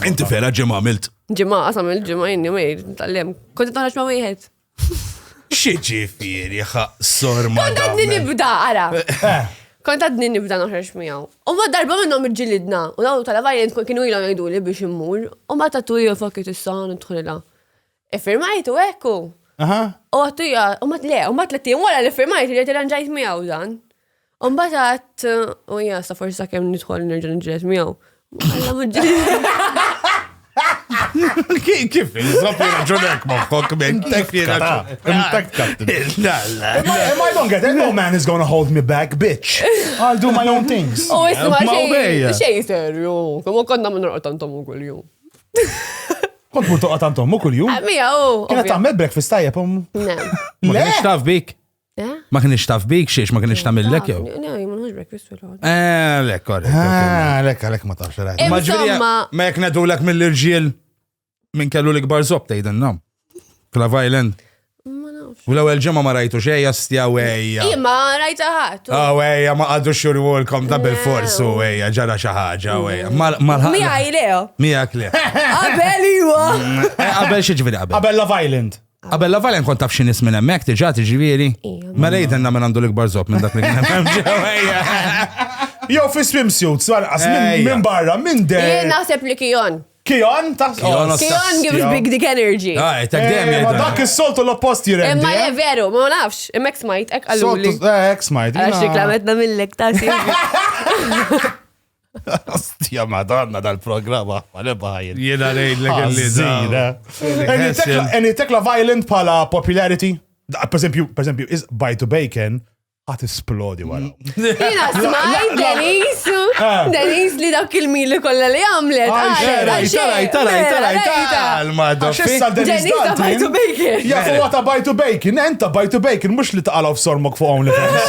Inti vera ġimgħa għamilt. Ġimgħa qasam il-ġimgħa inni mejr tal-lem. Kont taħraġ ma' wieħed. Xieġifieri sor ma. Kont għadni nibda, ara. Kont għadni nibda noħraġ miegħu. U ma darba minnhom irġilidna. U daw tal-Love kienu ilhom jgħiduli biex immur. U ma tatuja fakit issa nidħolilha. Iffirmajtu ekku. U għattuja, u ma t-lettin wara li firmajtu li t-ranġajt miegħu dan. U mbagħad u jassa forsi sakemm nidħol nerġa' nġilet miegħu. Alla mġilet. Kif? Zoppi raġunek moħħok minn tekfira. Am I don't get it? No man is gonna hold me back, bitch. I'll do my own things. U isma xej serju. Komu konna minn raqtantom u kull-jum. Kont mur toqgħod tantom u kull-jum? Mija u. Kienet tagħmel breakfast tajjeb. Ma kienx taf bik. Ma kienx taf bik xiex ma kienx tagħmillek jew. No, jimmanħuġ breakfast fil-ħod. Lek, Lek ma tafx rajt. Ma ġviri, ma jek nedulek mill-irġiel min kellu l-ikbar zob tejden, no? Fil-Love Island. U l-ewwel ġimgħa ma rajtu xejja stja wejja. Ma rajta ħadd. Wejja ma qaddu xuri welcome ta' bil-fors u wejja ġara xi ħaġa wejja. Mija Leo. Miegħek le. Qabel iwa. Qabel xi ġifieri qabel. Qabel Love Island. Qabel Love Island kont taf xi nies minn hemmhekk diġà tiġifieri. Ma rejdenna minn għandu l-ikbar zob minn dak li kien hemm ġewwejja. Jew fi swimsuits, warqas minn barra, minn der. Jien naħseb li Kion. Kion? Kion gives big dick energy. Tak dejjem Ma dak is-soltu l-oppost jirendi. Imma je veru, ma nafx, immek smajt, ek għalluli. Smajt. Għax reklametna millek ta' Silvi. Ostja madonna dal-programma, għale baħajn. Jena rejlek Zira. Any tekla violent pala popularity? Per esempio, is Buy to Bacon għat esplodi wara. Jena smajt Denis li dak il-mili kolla li għamlet. Għaxessa Denis Buy to Bacon. Jafu għata Buy to Bacon, enta Buy to Bacon, mux li taqalaw f-sormok fuq OnlyFans.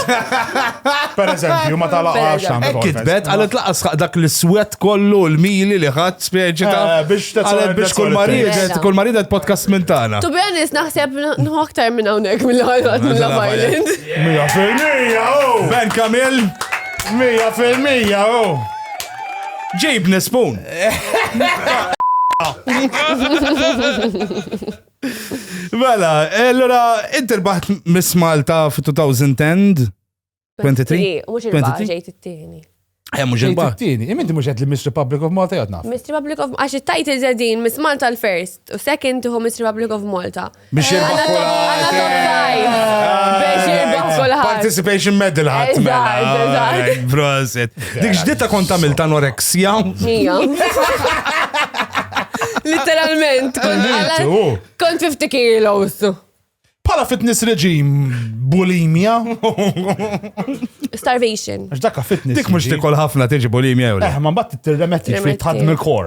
Per eżempju, ma talaqax tam. Kitbet, għalet laqas dak l-swet kollu, l-mili li ħat spieċita. Biex kull maridet podcast mentana. To be honest, naħseb nħu aktar minn hawnhekk mill-ħajlat mill-Love Island. 100%. Ben Kamil, 100%. Ġejbni spoon. Mela, allora, inti rbaħt Miss Malta fi 2010? 23? Mux il-baħ ġejt it-tieni. Mux il-baħ. Inti mux għed li Miss Republic of Malta jgħadna. Miss Republic of Malta, għax il-title zedin, Miss Malta l-first, u second tuħu Miss Republic of Malta. Biex jirbaħ Participation medal ħat mela. Proset. Dik ġdita kont għamilt anorexia? Ija. Literalment, kont 50 kilos. Pala fitness regime, bulimia. Starvation. Għax dakka fitness. Dik mux tikol ħafna tiġi bulimia jew. Ma bat t-remetti fit-ħad mill-kor.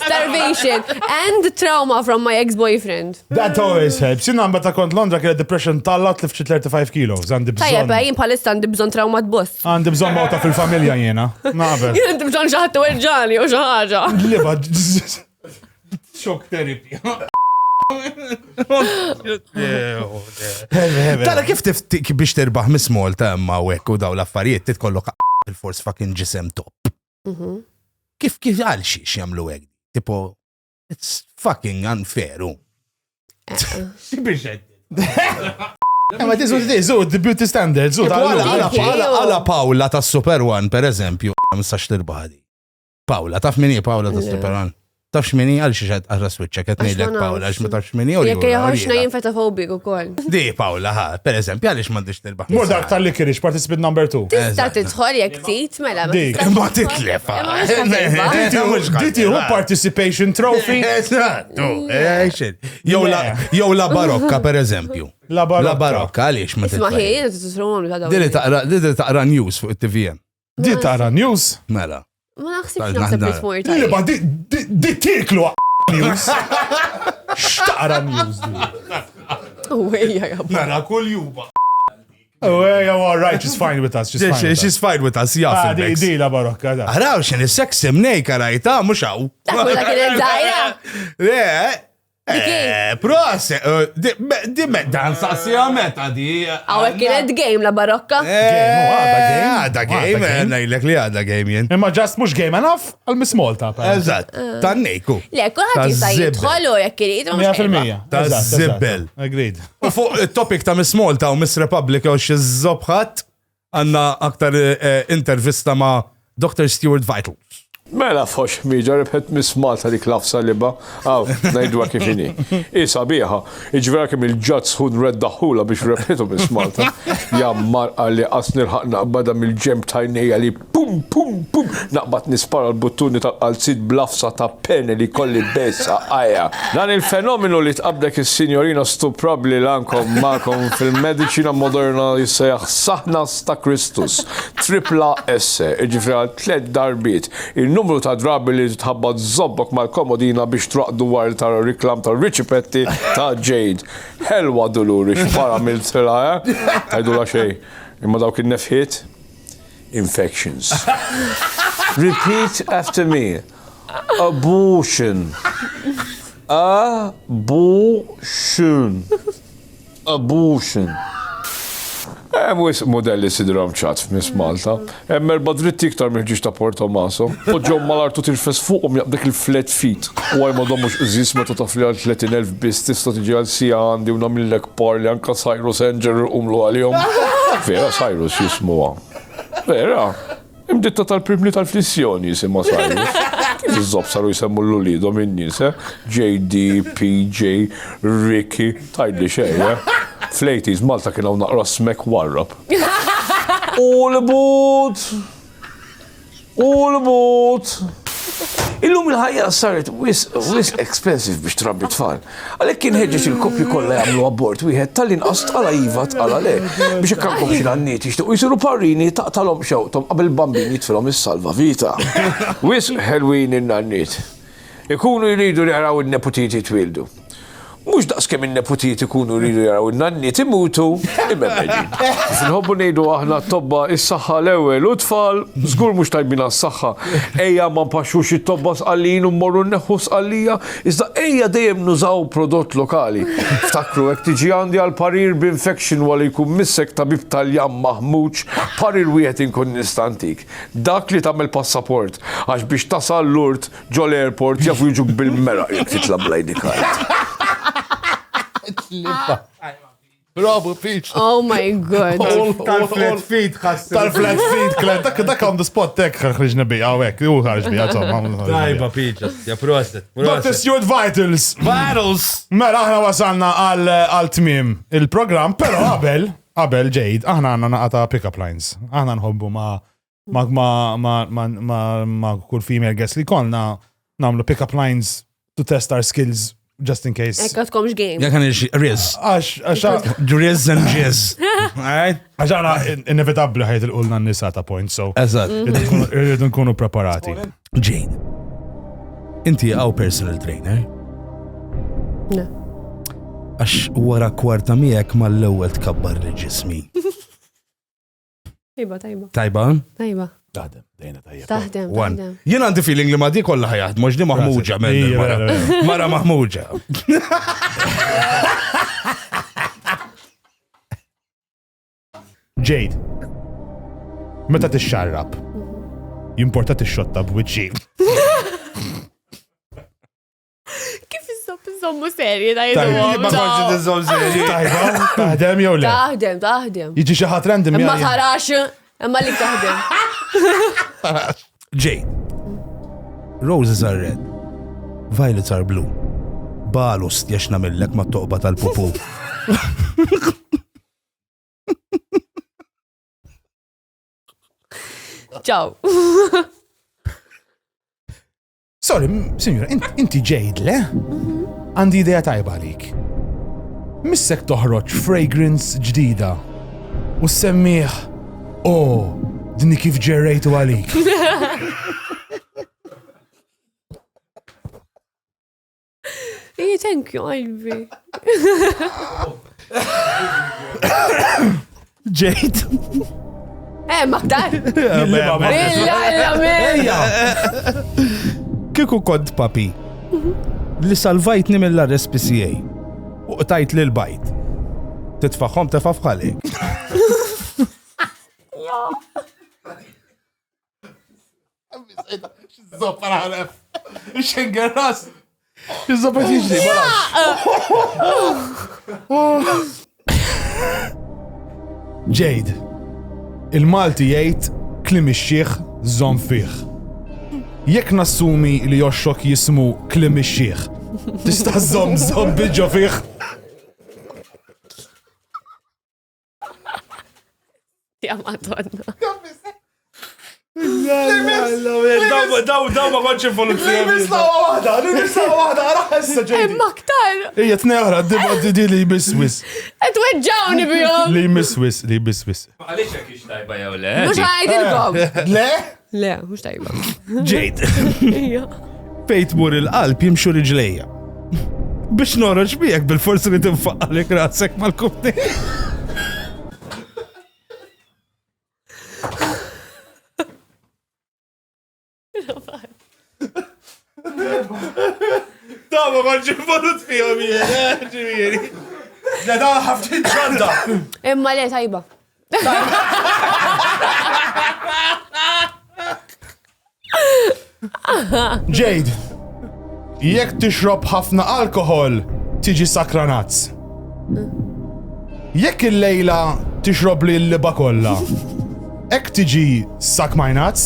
Starvation and trauma from my ex-boyfriend. That always helps. Jina mbata kont Londra kienet depression tallat li fċi 35 kilos. Għandi bżon. Tajjeb, jien palissa għandi bżon trauma d-boss. Għandi bżon mawta fil-familja jena. Naqbel. Jien għandi bżon xaħat t-werġani u xaħġa. Liba. Shock therapy. Tara kif tiftik biex tirbaħ Miss Malta imma wek u daw l-affarijiet titkollok il-force fucking ġisem top. Kif għal xiex jamlu għek? Tipo, it's fucking unfair. Ma tiżu, the beauty standards. Għala Paula ta' Super One, per eżempju, mistax tirbaħdi. Paula, taf minni Paula ta' Super One? Tafx minni għal xiex għarra switcha, ketnejlek Paula, għax ma tafx minni u jekk jħoċna jinfeta fobik u kol. Di Paula, per eżempju, għalix mandix tirbaħ. Mur dak tal-likirix, participant number 2. Tista tidħol jek tit, mela. Ma titlefa. Diti hu participation trophy. Jow la barokka, per eżempju. La barokka, għalix ma titlefa. Ismaħi, t-trum li Dili taqra news fuq il-TVM. Di taqra news? Mela. Ma naħsibx naħseb bitmur ta' Liba, di tiklu news. Xtaqra news di. Uwejja, jabba. Nara kull juba. Oh, yeah, all right, she's fine with us. She's fine with us, jaf. Di la barokka, da. Araw xin il-sex imnejka rajta, mux għaw. Kulla kienet zaħira. Prose, dan sassija meta di. Għawek kienet game la barokka. Għada game, najlek li għada game jen. Imma just mux game enough għal-Miss Malta. Eżat, tannejku. Le, kullħat jista' jidħolu jekk irid. 100%. Ta' zibbel. Agreed. U fuq il-topic ta' Miss Malta u Miss Republic u xizzobħat għanna aktar intervista ma' Dr. Stuart Vital. Mela fox miġa rebħet Miss Malta dik lafsa liba. Għaw, najdwa kifini. Isa biħa, iġvera kem il-ġadz hun reddaħula biex rebħetu Miss Malta. Jammar għalli qasnir ħaq naqbada mill-ġem tajnija li pum pum pum naqbad nispara l-buttuni tal-qalzid blafsa ta' pene li kolli besa għaja. Dan il-fenomenu li tqabdek il-signorina stuprabli l-ankom ma'kom fil-medicina moderna jissejaħ saħnas ta' Kristus. Tripla S, iġvera 3 darbit. Il-numru ta' drabi li tħabbad zobbok mal-komodina biex traqdu war ta' riklam ta' Riċipetti ta' Jade. Helwa duluri x'para mill-tila, Għajdula xej. Imma dawk il-nefħiet? Infections. Repeat after me. Abortion. Abortion. Abortion. Mwis modelli sidram ċat f'Miss Malta. Erba dritti iktar mill-ġiġ ta' Port Tomaso. Poġġom mal-artu tirfes fuqhom jaqbek il-flat feet. U għaj ma dommux iżis meta tafli għal 30,000 bis tista' tiġi għal sija għandi u namillek parli anka Cyrus Angel umlu għal-jom. Vera Cyrus jismuha. Vera. Imditta tal-primli tal-flissjoni jisimma Cyrus. Iż-zob saru jisemmu l-ulidom in-nies, JD, PJ, Ricky, tajdli xej, Fl-80s Malta kien hawn naqra smek warrab. All aboard! All aboard! Illum il-ħajja saret wis expensive biex trabbi tfal. Għalhekk kien ħeġġeġ il-koppji kollha jagħmlu abort wieħed tal-inqas tqala iva tqala le biex ikkalkom xi għanniet jixtiequ jsiru parrini taqtalhom xewtom qabel bambin jitfilhom is-salva vita. Wis ħelwin in-nanniet. Ikunu jridu jaraw in-neputiti twildu. Mux daqs kemm in-neputiti ikunu jridu jaraw in-nanniet imutu imemmeġin. Nħobbu ngħidu aħna tobba is-saħħa l-ewwel u tfal żgur mhux tajbin għas-saħħa. Ejja ma mpaxxux it-tobba sqallin u mmorru nneħħu sqallija, iżda ejja dejjem nużaw prodott lokali. Ftakru hekk tiġi għandi għal parir b'infection wara jkun missek tabib Taljan maħmuġ, parir wieħed inkun nistantik. Dak li tagħmel passaport għax biex tasal l-urt ġol airport jafu jiġuk bil-mera jekk titla bl-ID card. Bravo, Peach. Oh my God. Tal-flat feet, ħassi. Tal-flat feet, klen, dak on the spot, tek ħarġna bija, għawek, u ħarġ bija, Tajba, Peach, ja prostet. Dr. Stuart Vitals. Mela, aħna wasalna għal-tmim il-program, pero qabel ġejd, aħna għanna naqata pick-up lines. Aħna nħobbu ma kull female guest li konna namlu pick-up lines to test our skills just in case. Ekka tkomx game. Ja kan Riz. Riz and Jizz. Għaxana inevitabli ħajt il-qulna n-nisa ta' point, so. Eżat. Irridu nkunu preparati. Jane, inti għaw personal trainer? Ne. Għax wara kwarta miegħek mal-ewwel tkabbar li ġismi. Tajba? Tajba. Taħdem. Jien għandi feeling li ma di kollha ħajat, mhux di maħmuġa mara maħmuġa. Jade, meta tixxarrab, jimporta tixxotta b'wiċċi. Kif iżommu serji Taħdem jew le? Taħdem. Jiġi xi ħadd random Ma tarax, imma li taħdem. Jade, roses are red, violets are blue. Balu stjax namillek ma toqba tal-pupu. Ciao. Sorry, signora, inti Jade, le? Għandi idea tajba għalik. Missek toħroġ fragrance ġdida u semmiħ, dini kif ġerrejtu għalik. thank you, qalbi. Jade. Maktar. Kiku kod papi li salvajtni mill-RSPCA u tajt li l-bajt. Titfaħħom tefaf bħalik. Zoppa naħlef. Xengen ras. Zoppa tiġri, Jade, il-Malti jgħid klim ix-xieħ żomm fih. Jekk nassumi li joxxok jismu klim ix-xieħ, tista' żomm biġġo fih. Ja Madonna. Daw ma konċ involuzzjoni. Nistaw waħda, raħessa ġejdi. Maktar. Ija t-neħra, di li jibiswis. Weġġawni bijom. Li jibiswis. Għalix jek ix tajba jew le? Mux għajdilkom. Le? Le, mux tajba. Jade. Fejt mur il-qalb jimxu riġlejja. Biex norroġ bijek bil-forsi li tinfaqqalek rasek mal-kubni. Da ma konċi volut fihom jien, ġifieri. Da ħaftin ġanda. Imma le tajba. Jade, jekk tixrob ħafna alkohol, tiġi sakranazz. Jekk il-lejla tixrob li l-liba kollha, hekk tiġi sakmajnazz.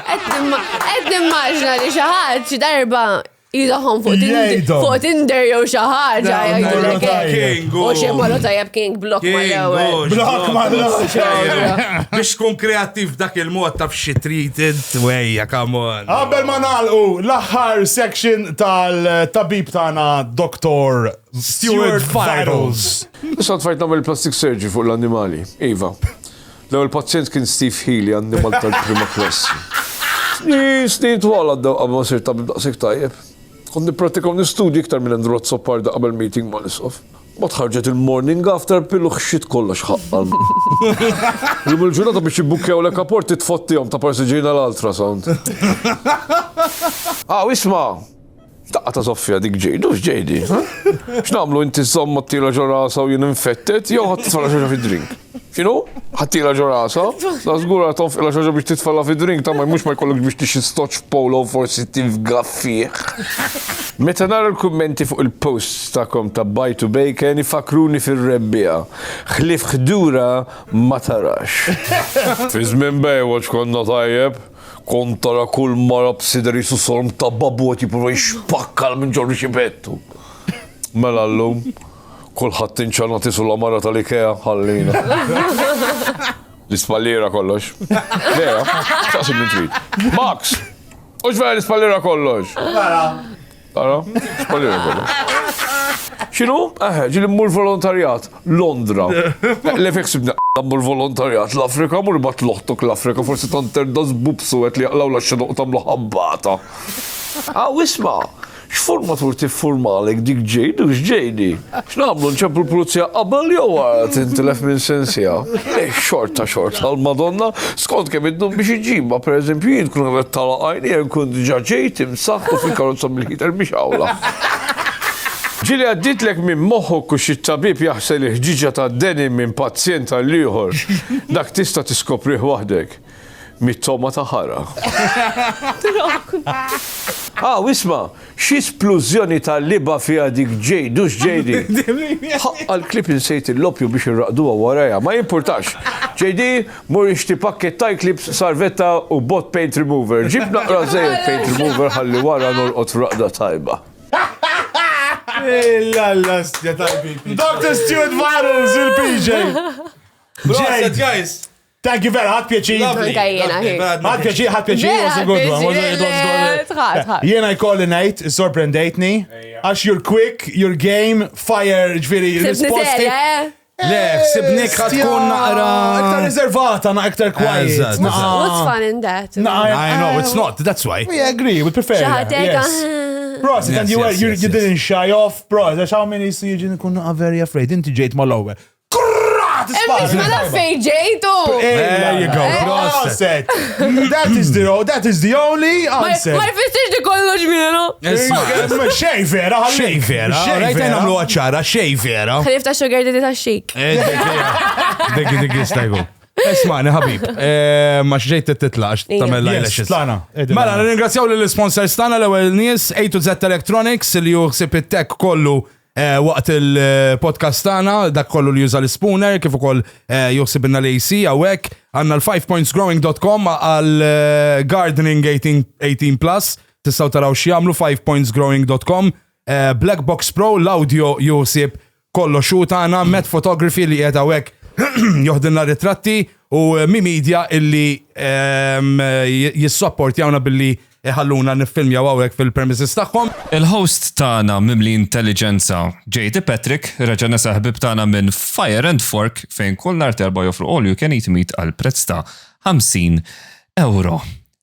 Qed nimmaġna li xi ħadd xi darba jidaħħom fuq Tinder jew xi ħaġa jgħidulek hekk. U xi malu tajjeb King Block mal-ewwel. Block mal-ewwel. Biex tkun kreattiv dak il-mod taf xi treated, wejja, come on. Qabel ma nagħlqu l-aħħar section tal-tabib tagħna Dr. Stuart Vitals. Issa tfajt nagħmel plastic surgery fuq l-annimali. Iva. L-ewwel pazjent kien Steve Healy, annimal tal-prima klassi. Snin twal għaddew qabel ma sir tabib daqshekk tajjeb. Kont nippratika nistudji iktar minn Androt Sopparda qabel meeting ma nisqof. Ma tħarġet il-morning after pillu xit kollox ħaqqal. Llum il-ġurnata biex jibbukkew lek apport titfottihom ta' parsiġina l-ultrasound. Isma' daqqa ta' Soffja dik ġejdu x'ġejdi. X'nagħmlu inti żomm ħattila ġo rasa u jien infettet jew ħadd titfala xi ħaġa fid-drink. X'inhu? Ħattila ġo rasa, la żgura tonfqilha xi ħaġa biex titfala fid-drink ta' mhux ma jkollok biex tixi stoċ polo forsi tifgaf fih. Meta nara l-kummenti fuq il-posts tagħkom ta' buy to bacon ifakruni fir-rebbija. Ħlief ħdura ma tarax. Fi żmien Baywatch konna tajjeb. Kont tara kull mara b'sideri su sorm ta' babot jipprova jixpakkal minn ġorri xibettu. Mela llum, kulħadd inċanati sulla mara tal-Ikea ħallina. L-ispallira kollox. Vera, xaqsim minn trid. Max! Ux vera l-ispallira kollox. Tara, spallira kollox. Xinu? Ġili mmur volontarjat, Londra. L-efek sibna mmur volontarjat, l-Afrika mur bat loħtok l-Afrika, forsi tanter da zbubsu għet li għalaw laxxanuq tamlu ħabbata. Wisma, x'formatur tiffurmalek dik ġejdu x'ġejdi? X'namlu nċemplu l-pulizija qabel jew wara tintilef minn sensija? Xorta għal-Madonna, skont kemm id-dum biex iġibha, pereżempju jien kun għavet tala għajni nkun diġà ġejt imsaħħu fil-karozza mill-ħiter biex għawla. Ġili għadditlek minn moħħok u xi tabib jaħsel il-ħġiġa ta' denim minn pazjent għall-ieħor. Dak tista' tiskoprih waħdek. Mit-toma ta' ħara. Wisma, xi splużjoni ta' liba fiha dik ġejdu x'ġejdi. Għal-klip insejt il-lopju biex irraqduha warajja, ma jimpurtax. ġejdi, mur ixti pakket taj clips, sarvetta u bot paint remover. Ġib naqra żejjed paint remover ħalli wara norqod raqda tajba. Dr. Stuart Vitals, il-PJ. Proset, guys. Thank you very much, pjaċir. Ħad pjaċir, was a good one. Jena jkolli najt, sorprendejtni, għax you're quick, you're game, fire, ġviri, risposti. Le, ħsibnik ħatkun naqra. Iktar riservata, iktar quiet. Eżatt, What's fun in that? I know, it's not, that's why. We agree, we prefer that. Xaħatek, Bros, and you didn't shy off, bros. How many CG kun very afraid? Inti ġejt mal-ewwel. Emmis ma naf fej ġejtu! There you go, Proset. That is the only answer. Ma jfistix di kollox minna. Xej vera, Xej vera, rajta namlu għacċara, xej vera. Ħalif ta' sugar daddy ta' xik. Dik jistajgu. Ismani, ħabib, ma xġejt t-titlax, tamel eyelashes. Mela, ringrazzjaw l-sponsors tana l-ewel nies, A to Z Electronics, li juħsib it-tek kollu waqt il-podcast tana, dak kollu li juża l-spooner, kif ukoll juħsib inna l-AC, għawek, għanna l5pointsgrowing.com għal gardening 18+, tistaw taraw xiamlu 5pointsgrowing.com, Black Box Pro, l-audio juħsib kollu xutana, Met Photography li jgħed għawek joħdinna ritratti u Mi Media illi jissopport jawna billi ħalluna nifilmja għawek fil-premises tagħhom. Il-host tagħna mimli intelligenza J.D. Patrick, raġana saħbib tagħna minn Fire and Fork fejn kull nhar terba' joffru all you can eat meat għal prezz ta' €50.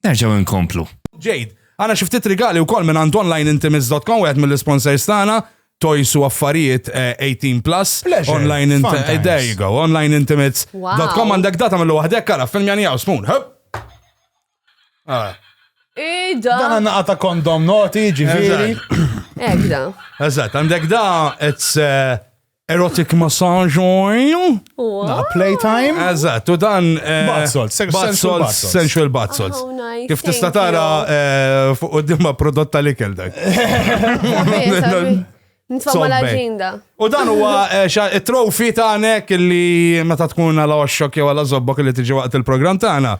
Nerġgħu nkomplu. Jade, għana xiftit rigali wkoll minn għand onlineintimates.com wieħed mill-sponsors tagħna. Toys u affarijiet 18+. Online there you go. Onlineintimates.com għandek data mill waħdek kara film-jani għaw spoon. Ida. Dan għanna għata kondom noti, ġifiri. Ekda. Eżat, għandek da, it's erotic massage oil. Playtime. Eżat, u dan sensual bath salts. Oh, nice. Kif tista' tara fuq dimma prodotta li keldak. Nitfamma l-agenda. U dan huwa it-trofi tagħnek li meta tkun għal oxxok jew għal żobbok li tiġi waqt il-programm tagħna.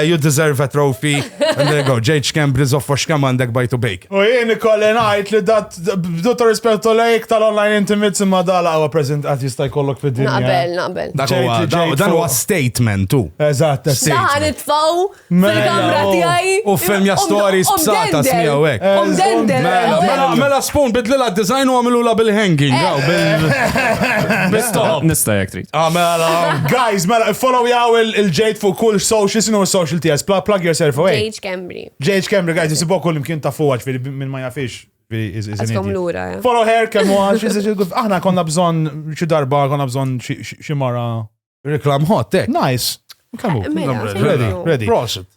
You deserve a trophy. And there you go. J.H. Cambridge of Foxkam għandek by to bake. U jien ikolli ngħid li dat b'dutta rispettu lejk tal-online intimates imma dala huwa preżent qatt jista' jkollok fid-dinja. Naqbel. Dan huwa statement tu. Eżatt, Daħan itfaw fil-kamra tiegħi. U filmja stories b'sata smija hekk. Mela spoon bidlilha d-design u għamilula bil-hanging. Nista jek trid. Guys, follow jaw il-ġejt fuq kull social, sinu social tijas, plug yourself away. J.H. Cambry. J.H. Cambry, guys, jisibu kull imkien ta' fuqax minn ma jafix. Għaskom l-ura. Follow her, kem wax, aħna konna bżon xi darba, konna bżon xi mara. Reklam hot, Nice. Ready.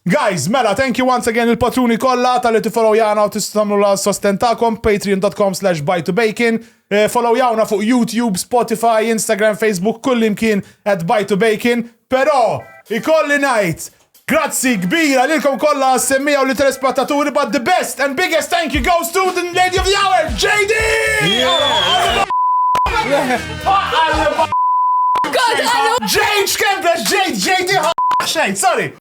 Guys, mela, thank you once again il-patruni kolla tal-li t-follow jana u tistamlu la sostentakom, patreon.com/buytobacon. Follow jawna fuq YouTube, Spotify, Instagram, Facebook, kullimkien at buytobacon. Pero, ikolli najt, grazzi kbira lilkom kolla semmija u li telespettaturi, but the best and biggest thank you goes to the lady of the hour, JD! J.H. Cambridge, JD, xejn, sorry.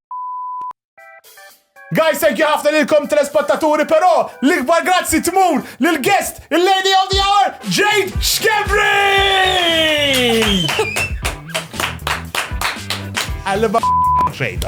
Guys, thank you ħafna lilkom telespettaturi, però l-ikbar grazzi tmur lil-guest, il-lady of the hour, J.H. Cambridge! Għalli xejn,